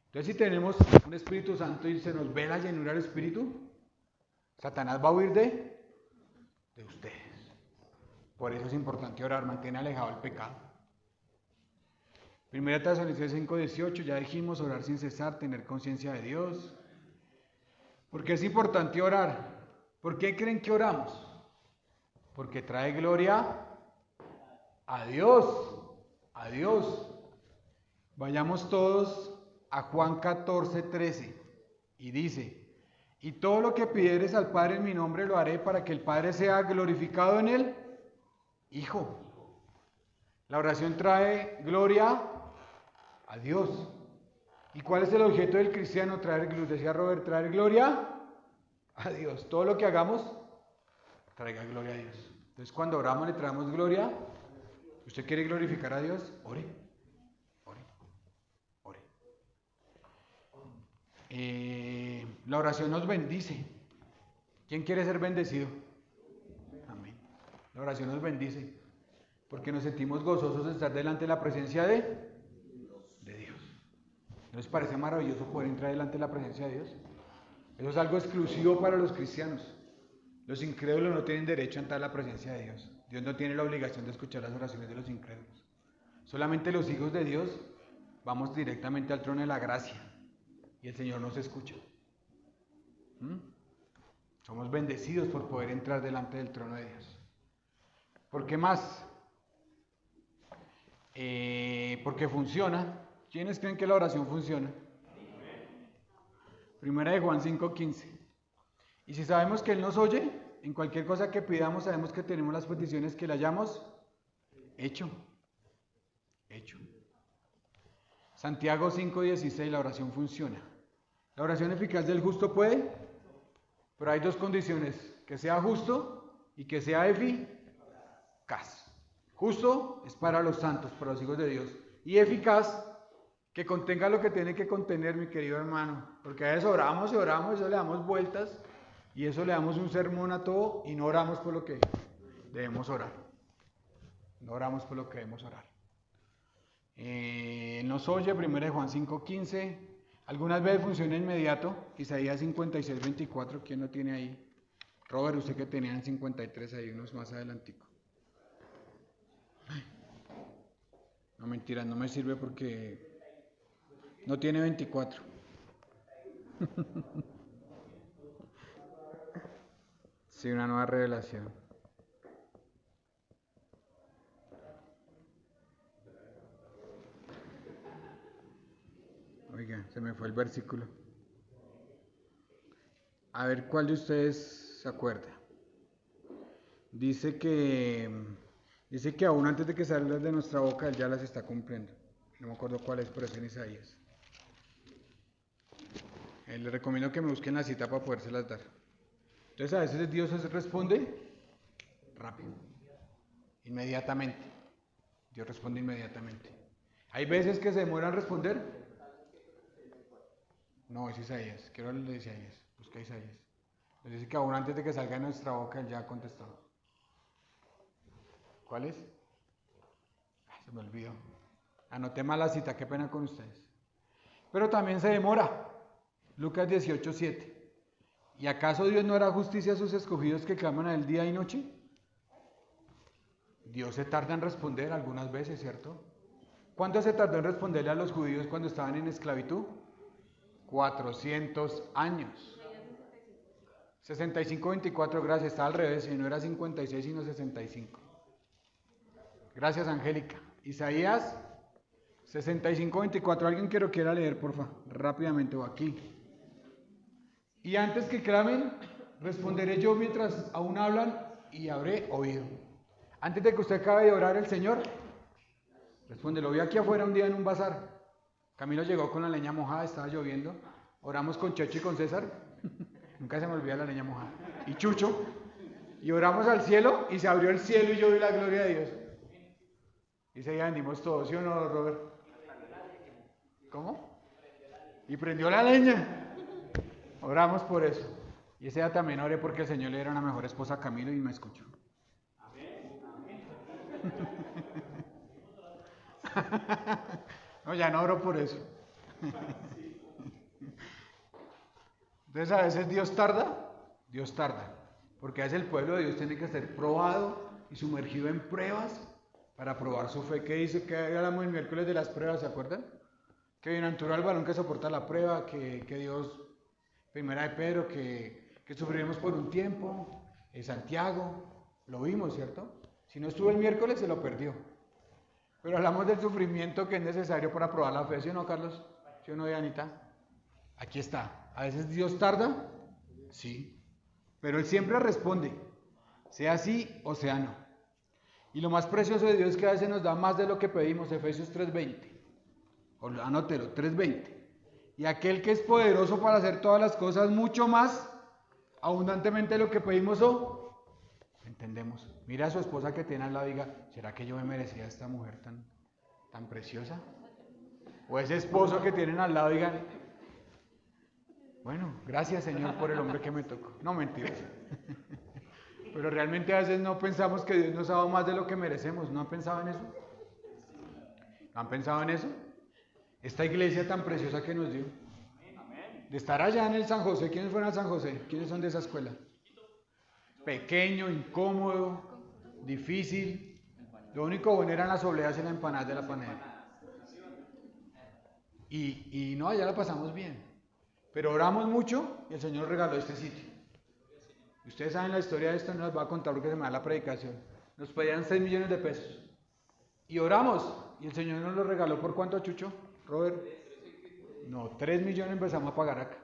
Entonces, si tenemos un Espíritu Santo y se nos ve la llenura del Espíritu, Satanás va a huir de ustedes. Por eso es importante orar, mantener alejado el pecado. Primera Tesalonicenses 5:18, ya dijimos, orar sin cesar, tener conciencia de Dios. ¿Por qué es importante orar? ¿Por qué creen que oramos? Porque trae gloria a Dios, a Dios. Vayamos todos a Juan 14:13 y dice, y todo lo que pidieres al Padre en mi nombre lo haré para que el Padre sea glorificado en el Hijo. La oración trae gloria a Dios. ¿Y cuál es el objeto del cristiano? Decía Robert, traer gloria a Dios. Todo lo que hagamos, traiga gloria a Dios. Entonces, cuando oramos, le traemos gloria. ¿Usted quiere glorificar a Dios? Ore. Ore. Ore. La oración nos bendice. ¿Quién quiere ser bendecido? Amén. La oración nos bendice. Porque nos sentimos gozosos de estar delante de la presencia de Dios. ¿No les parece maravilloso poder entrar delante de la presencia de Dios? Eso es algo exclusivo para los cristianos. Los incrédulos no tienen derecho a entrar a la presencia de Dios. Dios no tiene la obligación de escuchar las oraciones de los incrédulos. Solamente los hijos de Dios vamos directamente al trono de la gracia y el Señor nos escucha. Somos bendecidos por poder entrar delante del trono de Dios. ¿Por qué más? Porque funciona. ¿Quiénes creen que la oración funciona? Primera de Juan 5:15. Y si sabemos que Él nos oye, en cualquier cosa que pidamos, sabemos que tenemos las peticiones que le hayamos hecho. Santiago 5:16, la oración funciona. La oración eficaz del justo puede, pero hay dos condiciones, que sea justo y que sea eficaz. Justo es para los santos, para los hijos de Dios, y eficaz, que contenga lo que tiene que contener, mi querido hermano, porque a veces oramos y oramos, y eso le damos vueltas, y eso le damos un sermón a todo, y no oramos por lo que debemos orar. No oramos por lo que debemos orar. Nos oye, 1 Juan 5:15, algunas veces funciona inmediato, Isaías 56:24, ¿quién lo tiene ahí? Robert, usted que tenía en 53, ahí unos más adelantico. No, mentira, no me sirve porque no tiene 24. Sí, una nueva revelación. Oiga, se me fue el versículo. A ver, ¿cuál de ustedes se acuerda? Dice que aún antes de que salgan de nuestra boca, Él ya las está cumpliendo. No me acuerdo cuál es, pero es en Isaías. Les recomiendo que me busquen la cita para podérselas dar. Entonces, a veces Dios responde rápido, inmediatamente. Dios responde inmediatamente. Hay veces que se demora en responder. No, es Isaías. Quiero el de Isaías. Busca Isaías. Nos dice que aún antes de que salga de nuestra boca, Él ya ha contestado. ¿Cuál es? Se me olvidó. Anoté mal la cita, qué pena con ustedes. Pero también se demora. Lucas 18:7. ¿Y acaso Dios no hará justicia a sus escogidos que claman a Él día y noche? Dios se tarda en responder algunas veces, ¿cierto? ¿Cuánto se tardó en responderle a los judíos cuando estaban en esclavitud? 400 años. 65:24, gracias, está al revés, y no era 56 sino 65. Gracias, Angélica. Isaías 65:24, alguien que lo quiera leer, por favor, rápidamente, o aquí. Y antes que clamen, responderé yo mientras aún hablan y habré oído. Antes de que usted acabe de orar, el Señor responde. Lo vi aquí afuera un día en un bazar. Camilo llegó con la leña mojada, estaba lloviendo. Oramos con Checho y con César. Nunca se me olvida la leña mojada. Y Chucho. Y oramos al cielo y se abrió el cielo y yo vi la gloria de Dios. Y ese día vendimos todos, ¿sí o no, Robert? ¿Cómo? Y prendió la leña. Oramos por eso. Y ese día también oré porque el Señor le diera una mejor esposa a Camilo y me escuchó. No, ya no oro por eso. Entonces a veces Dios tarda, porque a veces el pueblo de Dios tiene que ser probado y sumergido en pruebas para probar su fe. ¿Qué dice? Que hablamos el miércoles de las pruebas, ¿se acuerdan? Que bienaventurado el varón que soporta la prueba, que Dios, primera de Pedro, que sufriremos por un tiempo, Santiago, lo vimos, ¿cierto? Si no estuvo el miércoles se lo perdió. Pero hablamos del sufrimiento que es necesario para probar la fe, ¿sí o no, Carlos? ¿Sí o no, Dianita? Aquí está. A veces Dios tarda, sí, pero Él siempre responde, sea sí o sea no. Y lo más precioso de Dios es que a veces nos da más de lo que pedimos, Efesios 3:20. Anótelo, 3:20. Y aquel que es poderoso para hacer todas las cosas mucho más abundantemente de lo que pedimos o entendemos. Mira a su esposa que tiene al lado y diga, ¿será que yo me merecía a esta mujer tan preciosa? O ese esposo que tienen al lado digan, bueno, gracias Señor por el hombre que me tocó. No, mentiras. Pero realmente a veces no pensamos que Dios nos ha dado más de lo que merecemos. ¿No han pensado en eso? ¿No han pensado en eso? Esta iglesia tan preciosa que nos dio. De estar allá en el San José. ¿Quiénes fueron a San José? ¿Quiénes son de esa escuela? Pequeño, incómodo, difícil. Lo único bueno eran las obleas y las empanadas de la panadera. Y no, allá la pasamos bien. Pero oramos mucho y el Señor nos regaló este sitio. Y ustedes saben la historia de esto, no les voy a contar porque se me da la predicación. Nos pedían 6 millones de pesos. Y oramos. Y el Señor nos lo regaló. ¿Por cuánto, Chucho? Robert. No, 3 millones empezamos a pagar acá.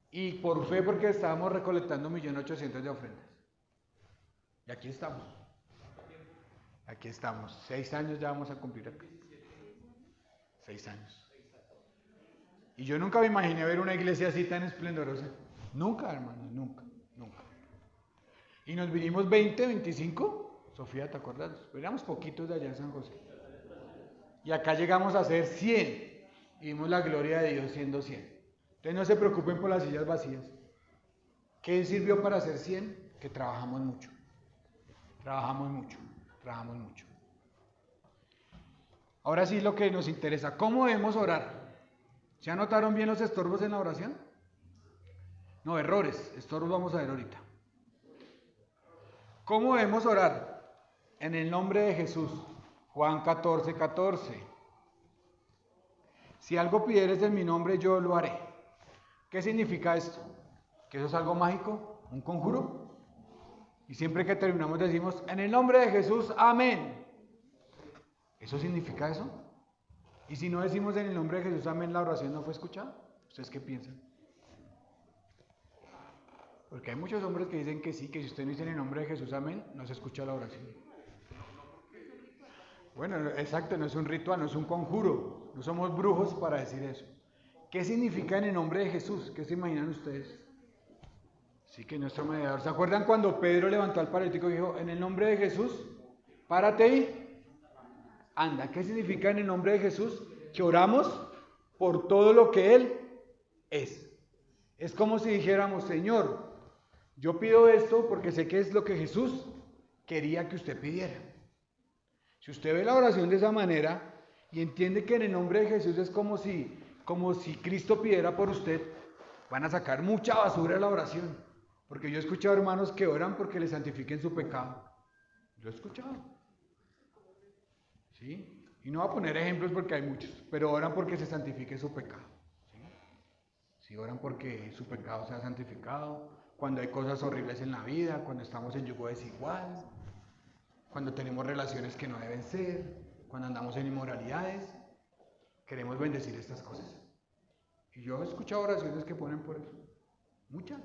Y por fe, porque estábamos recolectando 1.800.000 de ofrendas. Y aquí estamos. Aquí estamos. 6 años ya vamos a cumplir acá. 6 años. Y yo nunca me imaginé ver una iglesia así tan esplendorosa. Nunca, hermano, nunca. Y nos vinimos 20, 25. Sofía, ¿te acuerdas? Éramos poquitos de allá en San José. Y acá llegamos a ser 100. Y vimos la gloria de Dios siendo 100. Entonces no se preocupen por las sillas vacías. ¿Qué sirvió para ser 100? Que trabajamos mucho. Trabajamos mucho. Ahora sí lo que nos interesa. ¿Cómo debemos orar? ¿Se anotaron bien los estorbos en la oración? No, errores. Estorbos vamos a ver ahorita. ¿Cómo debemos orar? En el nombre de Jesús. Juan 14:14. Si algo pidieres en mi nombre, yo lo haré. ¿Qué significa esto? ¿Que eso es algo mágico? ¿Un conjuro? Y siempre que terminamos decimos, en el nombre de Jesús, amén. ¿Eso significa eso? Y si no decimos en el nombre de Jesús, amén, la oración no fue escuchada. ¿Ustedes qué piensan? Porque hay muchos hombres que dicen que sí, que si usted no dice en el nombre de Jesús, amén, no se escucha la oración. Bueno, exacto, no es un ritual, no es un conjuro. No somos brujos para decir eso. ¿Qué significa en el nombre de Jesús? ¿Qué se imaginan ustedes? Sí, que nuestro mediador. ¿Se acuerdan cuando Pedro levantó al paralítico y dijo, en el nombre de Jesús, párate y anda? ¿Qué significa en el nombre de Jesús? Que oramos por todo lo que Él es. Es como si dijéramos, Señor, yo pido esto porque sé que es lo que Jesús quería que usted pidiera. Si usted ve la oración de esa manera y entiende que en el nombre de Jesús es como si Cristo pidiera por usted, van a sacar mucha basura de la oración. Porque yo he escuchado hermanos que oran porque le santifiquen su pecado. Lo he escuchado. ¿Sí? Y no voy a poner ejemplos porque hay muchos, pero oran porque se santifique su pecado. ¿Sí? Sí, oran porque su pecado sea santificado, cuando hay cosas horribles en la vida, cuando estamos en yugo desigual, cuando tenemos relaciones que no deben ser, cuando andamos en inmoralidades, queremos bendecir estas cosas. Y yo he escuchado oraciones que ponen por eso. Muchas.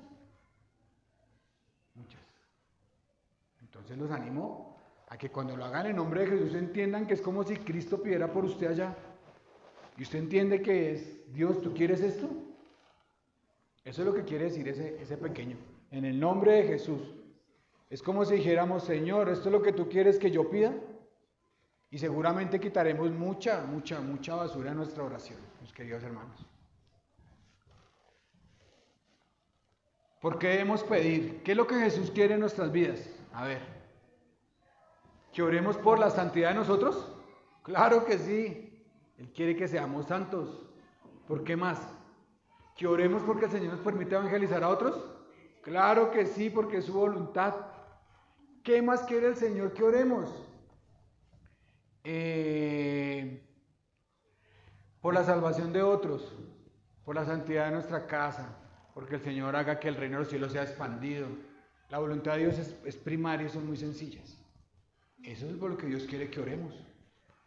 Entonces los animo a que cuando lo hagan en nombre de Jesús entiendan que es como si Cristo pidiera por usted allá. Y usted entiende que es, Dios, ¿tú quieres esto? Eso es lo que quiere decir ese pequeño. En el nombre de Jesús. Es como si dijéramos, Señor, ¿esto es lo que tú quieres que yo pida? Y seguramente quitaremos mucha basura en nuestra oración, mis queridos hermanos. ¿Por qué debemos pedir? ¿Qué es lo que Jesús quiere en nuestras vidas? A ver, ¿que oremos por la santidad de nosotros? Claro que sí. Él quiere que seamos santos. ¿Por qué más? ¿Que oremos porque el Señor nos permite evangelizar a otros? Claro que sí, porque es su voluntad. ¿Qué más quiere el Señor que oremos? Por la salvación de otros, por la santidad de nuestra casa, porque el Señor haga que el reino de los cielos sea expandido. La voluntad de Dios es primaria y son muy sencillas. Eso es por lo que Dios quiere que oremos.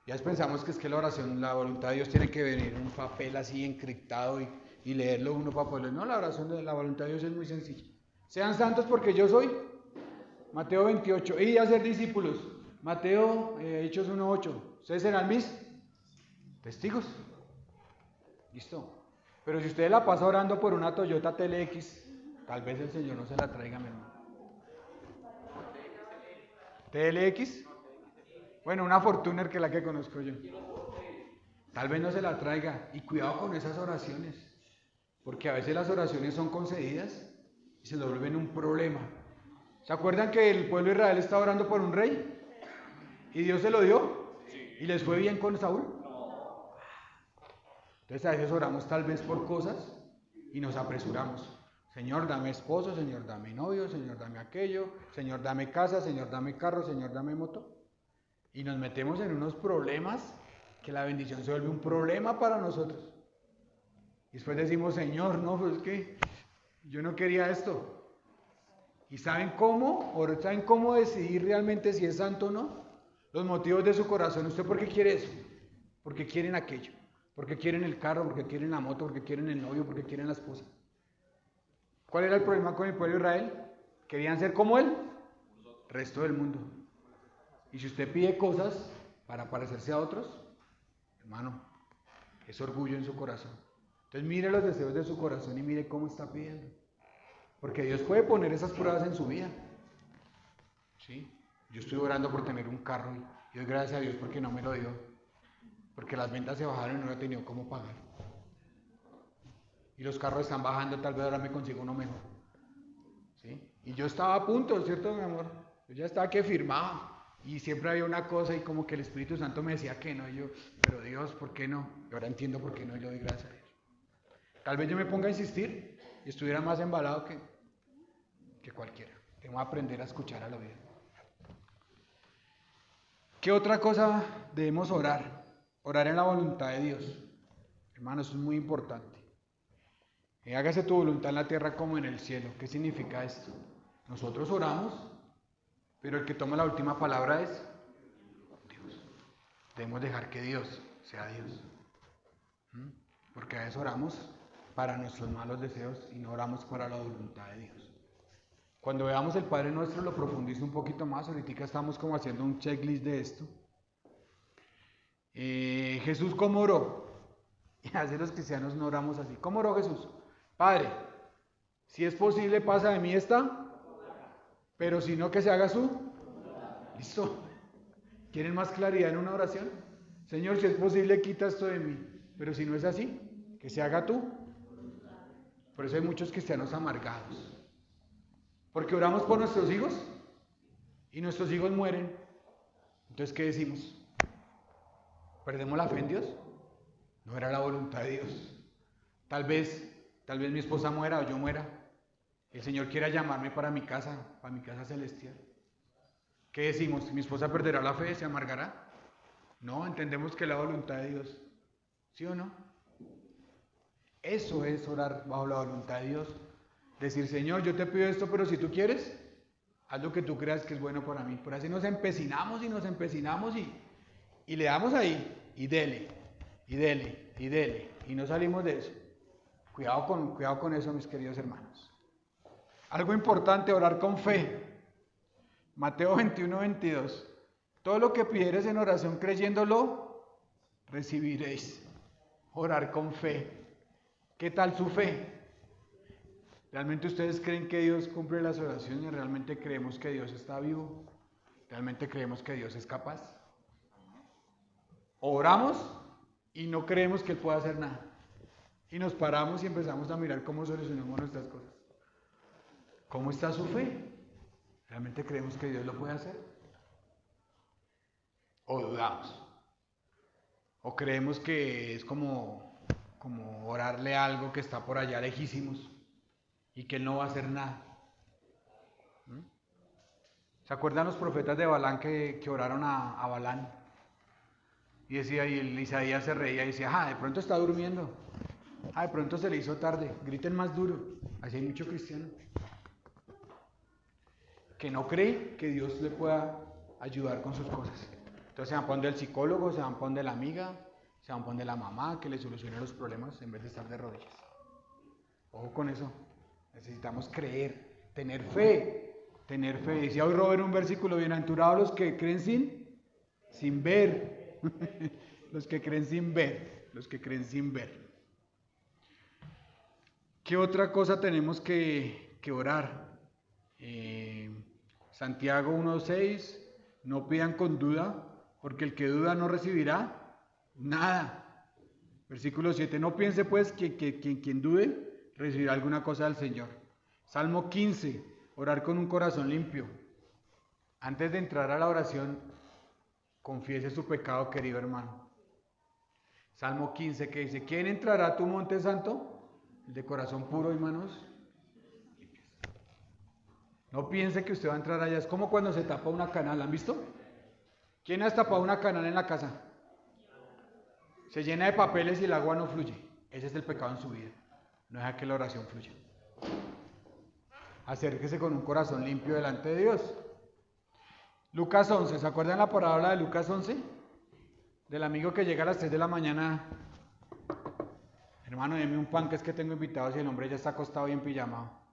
Ya pensamos que es que la oración, la voluntad de Dios tiene que venir en un papel así encriptado y leerlo uno para poderlo. No, la oración de la voluntad de Dios es muy sencilla. Sean santos porque yo soy. Mateo 28. Y a ser discípulos. Mateo Hechos 1:8. Ustedes serán mis testigos. Listo. Pero si usted la pasa orando por una Toyota TLX, tal vez el Señor no se la traiga, mi hermano. ¿TLX? Bueno, una Fortuner que es la que conozco yo. Tal vez no se la traiga. Y cuidado con esas oraciones. Porque a veces las oraciones son concedidas y se vuelven un problema. ¿Se acuerdan que el pueblo de Israel estaba orando por un rey? ¿Y Dios se lo dio? ¿Y les fue bien con Saúl? Entonces a veces oramos tal vez por cosas y nos apresuramos. Señor, dame esposo, Señor, dame novio, Señor, dame aquello, Señor, dame casa, Señor, dame carro, Señor, dame moto. Y nos metemos en unos problemas que la bendición se vuelve un problema para nosotros. Y después decimos, Señor, no, pues es que yo no quería esto. ¿Y saben cómo? ¿O saben cómo decidir realmente si es santo o no? Los motivos de su corazón. ¿Usted por qué quiere eso? Porque quieren aquello. Porque quieren el carro, porque quieren la moto, porque quieren el novio, porque quieren la esposa. ¿Cuál era el problema con el pueblo de Israel? Querían ser como él, resto del mundo. Y si usted pide cosas para parecerse a otros, hermano, es orgullo en su corazón. Entonces mire los deseos de su corazón y mire cómo está pidiendo. Porque Dios puede poner esas pruebas en su vida. ¿Sí? Yo estoy orando por tener un carro y doy gracias a Dios porque no me lo dio. Porque las ventas se bajaron y no he tenido cómo pagar. Y los carros están bajando, tal vez ahora me consigo uno mejor. ¿Sí? Y yo estaba a punto, ¿cierto, mi amor? Yo ya estaba que firmaba. Y siempre había una cosa y como que el Espíritu Santo me decía que no. Y yo, pero Dios, ¿por qué no? Y ahora entiendo por qué no y le doy gracias a Dios. Tal vez yo me ponga a insistir y estuviera más embalado que cualquiera. Tengo que aprender a escuchar a la vida. ¿Qué otra cosa debemos orar? Orar en la voluntad de Dios. Hermano, eso es muy importante. Hágase tu voluntad en la tierra como en el cielo. ¿Qué significa esto? Nosotros oramos, pero el que toma la última palabra es Dios. Debemos dejar que Dios sea Dios. Porque a veces oramos para nuestros malos deseos y no oramos para la voluntad de Dios. Cuando veamos el Padre Nuestro lo profundizo un poquito más. Ahorita estamos como haciendo un checklist de esto. Jesús, ¿cómo oró? Y a veces los cristianos no oramos así. ¿Cómo oró Jesús? Padre, si es posible pasa de mí esta, pero si no que se haga su. Listo. ¿Quieren más claridad en una oración? Señor, si es posible quita esto de mí, pero si no es así, que se haga tú. Por eso hay muchos cristianos amargados. Porque oramos por nuestros hijos y nuestros hijos mueren. Entonces, ¿qué decimos? ¿Perdemos la fe en Dios? No era la voluntad de Dios. Tal vez mi esposa muera o yo muera. El Señor quiera llamarme para mi casa celestial. ¿Qué decimos? ¿Mi esposa perderá la fe? ¿Se amargará? No, entendemos que es la voluntad de Dios. ¿Sí o no? Eso es orar bajo la voluntad de Dios. Decir, Señor, yo te pido esto, pero si tú quieres, haz lo que tú creas que es bueno para mí. Por así nos empecinamos y le damos ahí, y dele, y no salimos de eso. Cuidado con eso, mis queridos hermanos. Algo importante, orar con fe. Mateo 21:22. Todo lo que pidieres en oración creyéndolo, recibiréis. Orar con fe. ¿Qué tal su fe? ¿Realmente ustedes creen que Dios cumple las oraciones? ¿Realmente creemos que Dios está vivo? ¿Realmente creemos que Dios es capaz? Oramos y no creemos que Él pueda hacer nada. Y nos paramos y empezamos a mirar cómo solucionamos nuestras cosas. ¿Cómo está su fe? ¿Realmente creemos que Dios lo puede hacer? ¿O dudamos? O creemos que es como orarle a algo que está por allá lejísimos y que él no va a hacer nada. ¿Se acuerdan los profetas de Balán que oraron a Balán? Y decía, y el Isaías se reía y decía, de pronto está durmiendo. De pronto se le hizo tarde. Griten más duro. Así hay mucho cristiano que no cree que Dios le pueda ayudar con sus cosas. Entonces se van a poner del psicólogo, se van a poner de la amiga, se van a poner de la mamá que le solucione los problemas en vez de estar de rodillas. Ojo con eso. Necesitamos creer, tener fe. Tener fe. Decía hoy Robert un versículo: bienaventurados los que creen sin ver. Los que creen sin ver. Los que creen sin ver. ¿Qué otra cosa tenemos que orar? Santiago 1:6, no pidan con duda, porque el que duda no recibirá nada. Versículo 7, no piense pues que quien dude recibirá alguna cosa del Señor. Salmo 15, orar con un corazón limpio. Antes de entrar a la oración, confiese su pecado, querido hermano. Salmo 15 que dice, ¿quién entrará a tu monte santo? El de corazón puro y manos. No piense que usted va a entrar allá. Es como cuando se tapa una canal. ¿Han visto? ¿Quién ha tapado una canal en la casa? Se llena de papeles y el agua no fluye. Ese es el pecado en su vida. No deja que la oración fluya. Acérquese con un corazón limpio delante de Dios. Lucas 11. ¿Se acuerdan la parábola de Lucas 11? Del amigo que llega a las 3 de la mañana. Hermano, deme un pan que es que tengo invitados y el hombre ya está acostado y en pijamado.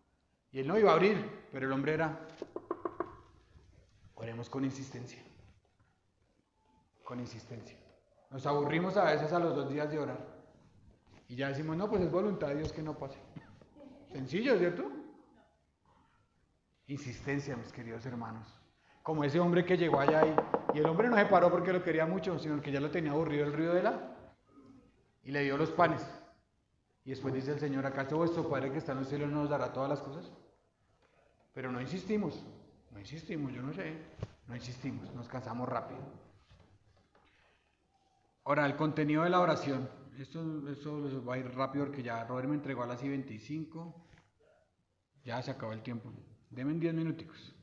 Y él no iba a abrir, pero el hombre era. Oremos con insistencia. Con insistencia. Nos aburrimos a veces a los 2 días de orar. Y ya decimos, no, pues es voluntad de Dios que no pase. Sencillo, ¿cierto? Insistencia, mis queridos hermanos. Como ese hombre que llegó allá y el hombre no se paró porque lo quería mucho, sino que ya lo tenía aburrido el río de la. Y le dio los panes. Y después dice el Señor, ¿acaso vuestro Padre que está en los cielos no nos dará todas las cosas? Pero no insistimos, yo no sé, no insistimos, nos cansamos rápido. Ahora, el contenido de la oración, esto va a ir rápido porque ya Robert me entregó a las 25, ya se acabó el tiempo, denme 10 minuticos.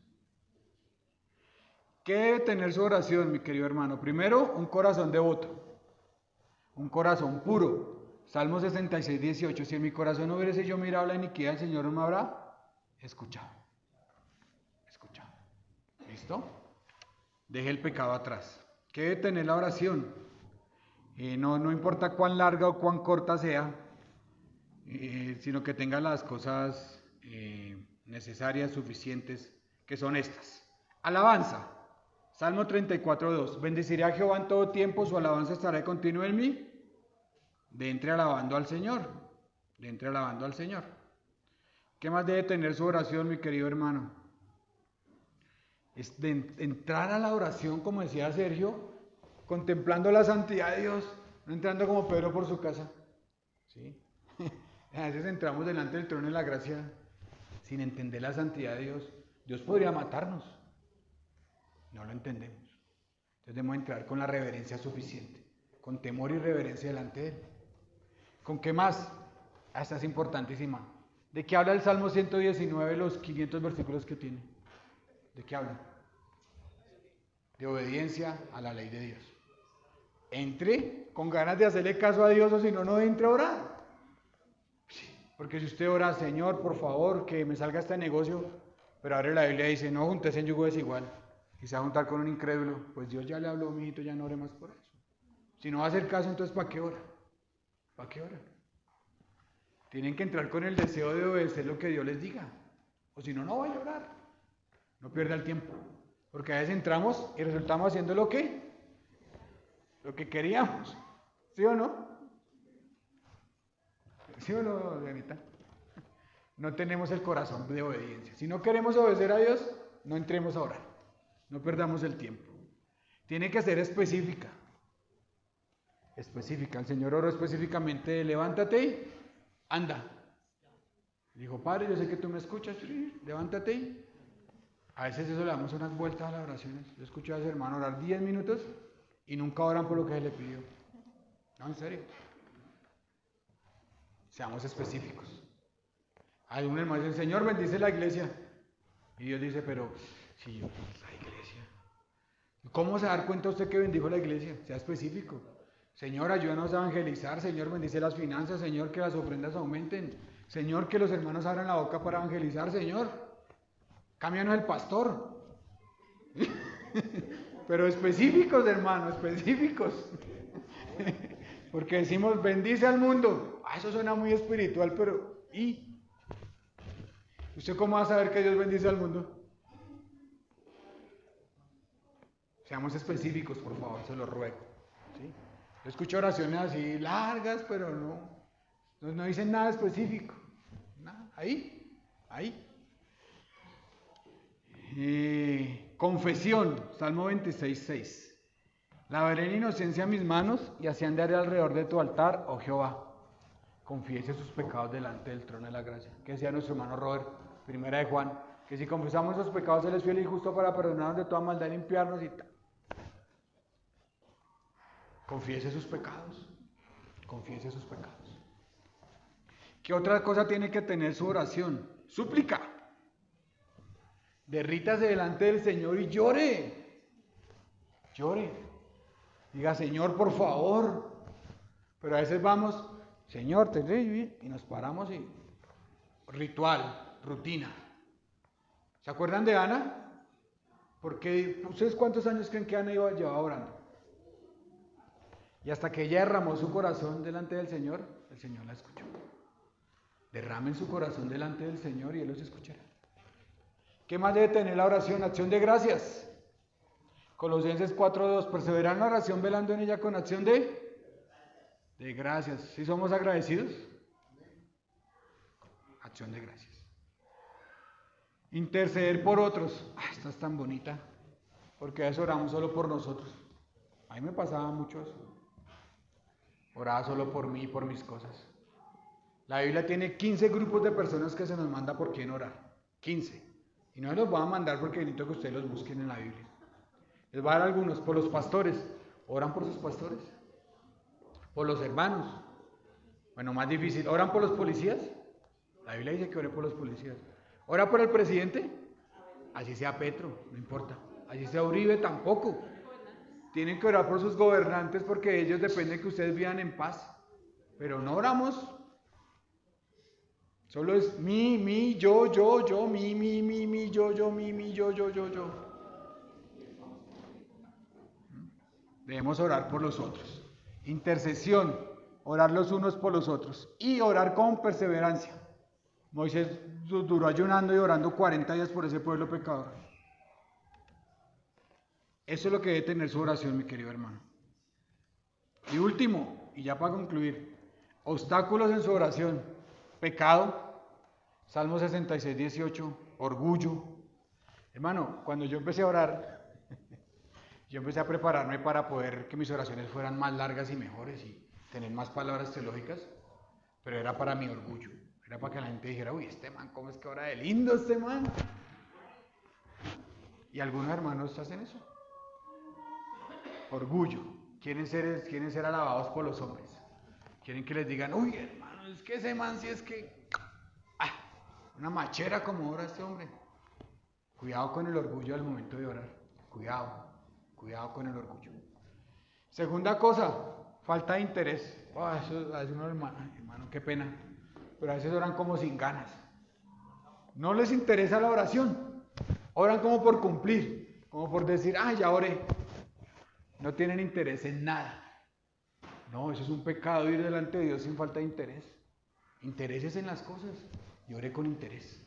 ¿Qué debe tener su oración, mi querido hermano? Primero, un corazón devoto, un corazón puro. Salmo 66, 18, si en mi corazón no hubiese yo mirado la iniquidad, el Señor no me habrá escuchado. ¿Listo? Deje el pecado atrás. ¿Qué debe tener la oración? No importa cuán larga o cuán corta sea, sino que tenga las cosas necesarias, suficientes, que son estas. Alabanza. Salmo 34, 2. Bendeciré a Jehová en todo tiempo, su alabanza estará de continuo en mí. De entre alabando al Señor. ¿Qué más debe tener su oración, mi querido hermano? Es de entrar a la oración, como decía Sergio, contemplando la santidad de Dios, no entrando como Pedro por su casa. ¿Sí? A veces entramos delante del trono de la gracia sin entender la santidad de Dios. Dios podría matarnos. No lo entendemos. Entonces debemos entrar con la reverencia suficiente, con temor y reverencia delante de Él. ¿Con qué más? Esta es importantísima. ¿De qué habla el Salmo 119, los 500 versículos que tiene? ¿De qué habla? De obediencia a la ley de Dios. Entre con ganas de hacerle caso a Dios, o si no, no entre a orar. Sí, porque si usted ora, Señor, por favor, que me salga este negocio, pero abre la Biblia y dice, no juntes en yugo desigual, y se va a juntar con un incrédulo, pues Dios ya le habló, mijito, ya no ore más por eso. Si no va a hacer caso, entonces ¿para qué ora? ¿Para qué ora? Tienen que entrar con el deseo de obedecer lo que Dios les diga, o si no, no vaya a orar. No pierda el tiempo, porque a veces entramos y resultamos haciendo lo que queríamos, ¿sí o no? ¿Sí o no, Dianita? No tenemos el corazón de obediencia. Si no queremos obedecer a Dios, no entremos a orar, no perdamos el tiempo. Tiene que ser específica. El Señor oró específicamente, levántate y anda. Dijo, Padre, yo sé que tú me escuchas, levántate y... A veces eso le damos unas vueltas a las oraciones. Yo escuché a ese hermano orar 10 minutos y nunca oran por lo que se le pidió. No, en serio. Seamos específicos. Hay un hermano que dice, Señor, bendice la iglesia. Y Dios dice, pero si yo la iglesia. ¿Cómo se va a dar cuenta usted que bendijo la iglesia? Sea específico. Señor, ayúdanos a evangelizar. Señor, bendice las finanzas. Señor, que las ofrendas aumenten. Señor, que los hermanos abran la boca para evangelizar. Señor, cámbianos el pastor. Pero específicos, hermanos, específicos. Porque decimos, bendice al mundo. Eso suena muy espiritual, pero ¿y? ¿Usted cómo va a saber que Dios bendice al mundo? Seamos específicos, por favor, se lo ruego. ¿Sí? Yo escucho oraciones así largas, pero no dicen nada específico. Nada. Ahí. Confesión, Salmo 26:6. Lavaré en inocencia mis manos y así andaré alrededor de tu altar, oh Jehová. Confiese sus pecados delante del trono de la gracia. Que decía nuestro hermano Robert, primera de Juan, que si confesamos esos pecados, Él es fiel y justo para perdonarnos de toda maldad y limpiarnos y tal. Confiese sus pecados. Confiese sus pecados. ¿Qué otra cosa tiene que tener su oración? Súplica. Derrítase delante del Señor y llore. Llore. Diga, Señor, por favor. Pero a veces vamos, Señor, te doy, y nos paramos y ritual, rutina. ¿Se acuerdan de Ana? Porque ¿ustedes cuántos años creen que Ana llevaba orando? Y hasta que ella derramó su corazón delante del Señor, el Señor la escuchó. Derramen su corazón delante del Señor y Él los escuchará. ¿Qué más debe tener la oración? Acción de gracias. Colosenses 4:2. Perseverar en la oración velando en ella con acción de gracias. ¿Sí somos agradecidos? Acción de gracias. Interceder por otros. Esta es tan bonita. Porque a veces oramos solo por nosotros. A mí me pasaba mucho eso. Oraba solo por mí y por mis cosas. La Biblia tiene 15 grupos de personas que se nos manda por quién orar. 15. Y no se los voy a mandar porque necesito que ustedes los busquen en la Biblia. Les voy a dar algunos. Por los pastores. ¿Oran por sus pastores? Por los hermanos. Bueno, más difícil. ¿Oran por los policías? La Biblia dice que ore por los policías. ¿Ora por el presidente? Así sea Petro, no importa. Así sea Uribe, tampoco. Tienen que orar por sus gobernantes porque de ellos depende que ustedes vivan en paz. Pero no oramos. Solo es mi, yo, mi, yo, mi, yo. Debemos orar por los otros. Intercesión, orar los unos por los otros. Y orar con perseverancia. Moisés duró ayunando y orando 40 días por ese pueblo pecador. Eso es lo que debe tener su oración, mi querido hermano. Y último, y ya para concluir, obstáculos en su oración. Pecado, Salmo 66:18, orgullo. Hermano, cuando yo empecé a orar, yo empecé a prepararme para poder que mis oraciones fueran más largas y mejores y tener más palabras teológicas, pero era para mi orgullo. Era para que la gente dijera, uy, este man, ¿cómo es que ora de lindo este man? Y algunos hermanos hacen eso. Orgullo. Quieren ser alabados por los hombres. Quieren que les digan, uy, hermano, es que ese man sí es que... una machera como ora este hombre. Cuidado con el orgullo al momento de orar. Cuidado con el orgullo. Segunda cosa, falta de interés. Eso a veces uno, hermano, qué pena. Pero a veces oran como sin ganas. No les interesa la oración. Oran como por cumplir. Como por decir, ya oré. No tienen interés en nada. No, eso es un pecado, ir delante de Dios sin falta de interés. Intereses en las cosas. Y ore con interés.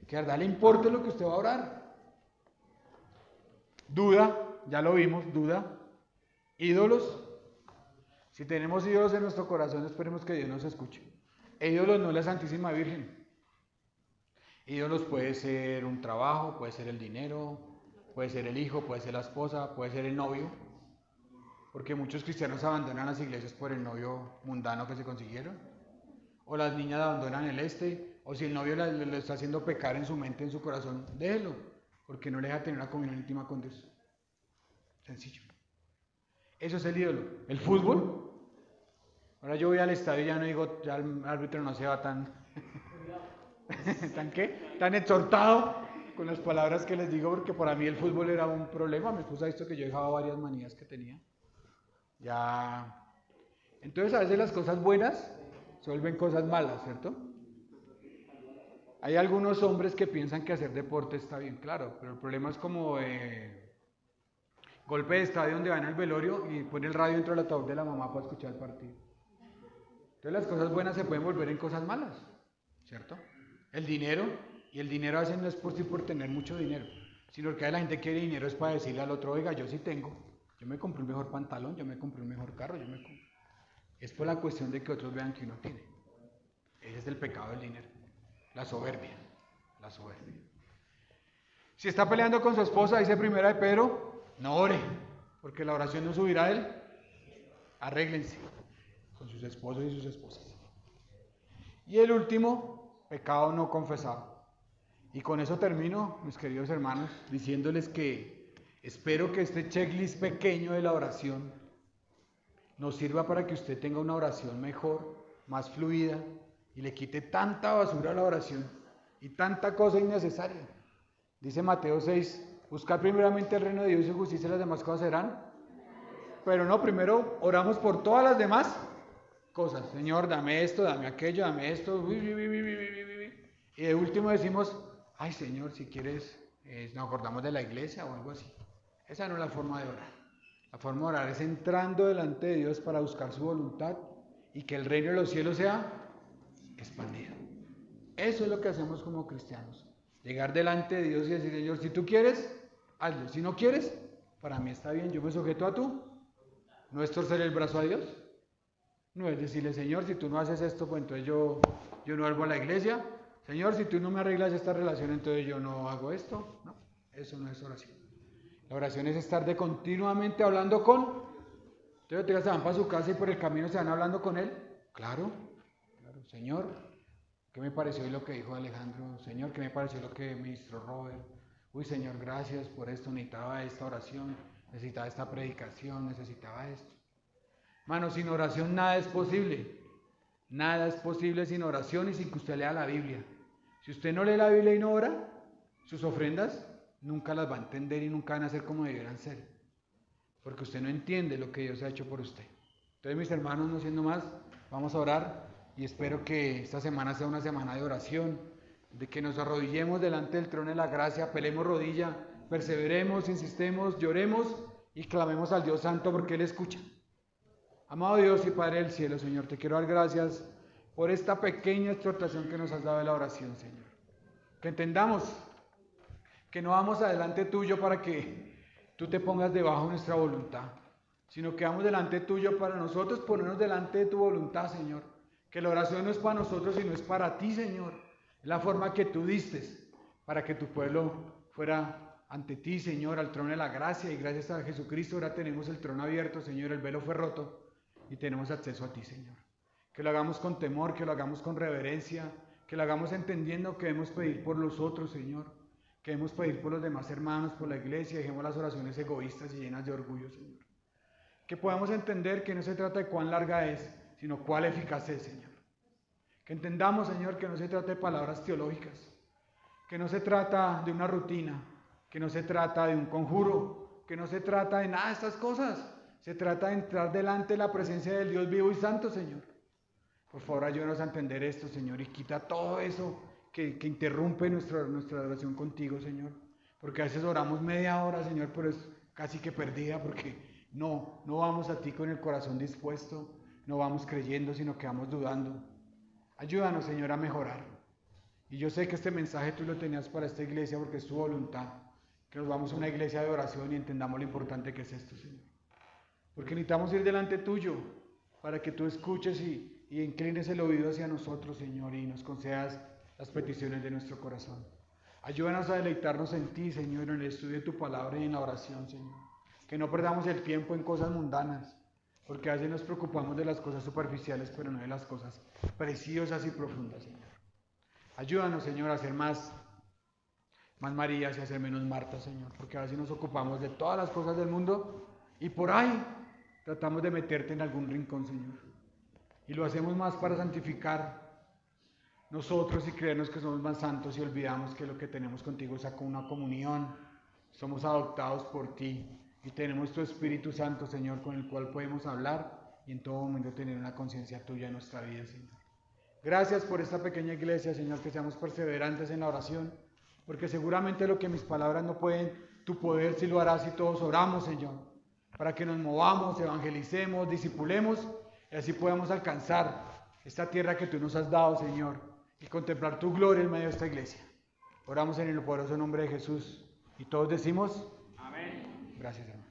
Que a verdad le importe lo que usted va a orar. Duda, ya lo vimos, duda. Ídolos. Si tenemos ídolos en nuestro corazón, esperemos que Dios nos escuche. Ídolos no es la Santísima Virgen. Ídolos puede ser un trabajo, puede ser el dinero, puede ser el hijo, puede ser la esposa, puede ser el novio. Porque muchos cristianos abandonan las iglesias por el novio mundano que se consiguieron. O las niñas abandonan o si el novio le está haciendo pecar en su mente, en su corazón, déjelo, porque no le deja tener una comunión íntima con Dios. Sencillo. Eso es el ídolo. El fútbol, Ahora yo voy al estadio y ya no digo, ya el árbitro no se va tan, tan exhortado con las palabras que les digo, porque para mí el fútbol era un problema. Mi esposa ha visto que yo dejaba varias manías que tenía. Ya. Entonces a veces las cosas buenas se vuelven cosas malas, ¿cierto? Hay algunos hombres que piensan que hacer deporte está bien, claro, pero el problema es como golpe de estadio donde van al velorio y pone el radio dentro del ataúd de la mamá para escuchar el partido. Entonces las cosas buenas se pueden volver en cosas malas, ¿cierto? El dinero, y el dinero a veces no es por tener mucho dinero, sino que la gente quiere dinero es para decirle al otro, oiga, yo sí tengo, yo me compré un mejor pantalón, yo me compré un mejor carro, es por la cuestión de que otros vean que uno tiene. Ese es el pecado del dinero, la soberbia, la soberbia. Si está peleando con su esposa, dice primera de Pedro, no ore, porque la oración no subirá a él, arréglense con sus esposos y sus esposas. Y el último, pecado no confesado. Y con eso termino, mis queridos hermanos, diciéndoles que espero que este checklist pequeño de la oración nos sirva para que usted tenga una oración mejor, más fluida, y le quite tanta basura a la oración y tanta cosa innecesaria. Dice Mateo 6, buscar primeramente el reino de Dios y su justicia y las demás cosas serán. Pero no, primero oramos por todas las demás cosas. Señor, dame esto, dame aquello, dame esto. Y de último decimos, ay Señor, si quieres, nos acordamos de la iglesia o algo así. Esa no es la forma de orar. La forma de orar es entrando delante de Dios para buscar su voluntad y que el reino de los cielos sea expandido. Eso es lo que hacemos como cristianos. Llegar delante de Dios y decir, Señor, si tú quieres, hazlo. Si no quieres, para mí está bien, yo me sujeto a tú. No es torcer el brazo a Dios. No es decirle, Señor, si tú no haces esto, pues entonces yo no vuelvo a la iglesia. Señor, si tú no me arreglas esta relación, entonces yo no hago esto. No, eso no es oración. La oración es estar de continuamente hablando con. Entonces se van para su casa y por el camino se van hablando con Él. Claro. Señor, ¿qué me pareció lo que dijo Alejandro? Señor, ¿qué me pareció lo que ministró Robert? Uy, Señor, gracias por esto. Necesitaba esta oración, necesitaba esta predicación, necesitaba esto. Mano, sin oración nada es posible. Nada es posible sin oración y sin que usted lea la Biblia. Si usted no lee la Biblia y no ora, sus ofrendas nunca las va a entender y nunca van a ser como debieran ser. Porque usted no entiende lo que Dios ha hecho por usted. Entonces, mis hermanos, no siendo más, vamos a orar y espero que esta semana sea una semana de oración, de que nos arrodillemos delante del trono de la gracia, pelemos rodilla, perseveremos, insistemos, lloremos y clamemos al Dios Santo porque Él escucha. Amado Dios y Padre del cielo, Señor, te quiero dar gracias por esta pequeña exhortación que nos has dado de la oración, Señor. Que entendamos que no vamos adelante tuyo para que tú te pongas debajo de nuestra voluntad, sino que vamos delante tuyo para nosotros ponernos delante de tu voluntad, Señor. Que la oración no es para nosotros, sino es para ti, Señor. Es la forma que tú diste para que tu pueblo fuera ante ti, Señor, al trono de la gracia. Y gracias a Jesucristo ahora tenemos el trono abierto, Señor, el velo fue roto y tenemos acceso a ti, Señor. Que lo hagamos con temor, que lo hagamos con reverencia, que lo hagamos entendiendo que debemos pedir por los otros, Señor. Que debemos pedir por los demás hermanos, por la iglesia. Dejemos las oraciones egoístas y llenas de orgullo, Señor. Que podamos entender que no se trata de cuán larga es, sino cuál eficaz es, Señor. Que entendamos, Señor, que no se trata de palabras teológicas, que no se trata de una rutina, que no se trata de un conjuro, que no se trata de nada de estas cosas. Se trata de entrar delante de la presencia del Dios vivo y santo, Señor. Por favor, ayúdanos a entender esto, Señor, y quita todo eso que interrumpe nuestra oración contigo, Señor. Porque a veces oramos media hora, Señor, pero es casi que perdida porque no vamos a ti con el corazón dispuesto, no vamos creyendo, sino que vamos dudando. Ayúdanos, Señor, a mejorar. Y yo sé que este mensaje tú lo tenías para esta iglesia porque es tu voluntad. Que nos vamos a una iglesia de oración y entendamos lo importante que es esto, Señor. Porque necesitamos ir delante tuyo para que tú escuches y inclines el oído hacia nosotros, Señor, y nos concedas las peticiones de nuestro corazón. Ayúdanos a deleitarnos en ti, Señor, en el estudio de tu palabra y en la oración, Señor. Que no perdamos el tiempo en cosas mundanas, porque a veces nos preocupamos de las cosas superficiales, pero no de las cosas preciosas y profundas, Señor. Ayúdanos, Señor, a ser más Marías y a ser menos Martas, Señor, porque a veces nos ocupamos de todas las cosas del mundo y por ahí tratamos de meterte en algún rincón, Señor. Y lo hacemos más para santificar nosotros y creernos que somos más santos y olvidamos que lo que tenemos contigo es una comunión. Somos adoptados por ti y tenemos tu Espíritu Santo, Señor, con el cual podemos hablar y en todo momento tener una conciencia tuya en nuestra vida, Señor. Gracias por esta pequeña iglesia, Señor, que seamos perseverantes en la oración, porque seguramente lo que mis palabras no pueden, tu poder sí lo harás y todos oramos, Señor, para que nos movamos, evangelicemos, discipulemos y así podamos alcanzar esta tierra que tú nos has dado, Señor, y contemplar tu gloria en medio de esta iglesia. Oramos en el poderoso nombre de Jesús y todos decimos amén. Gracias, hermano.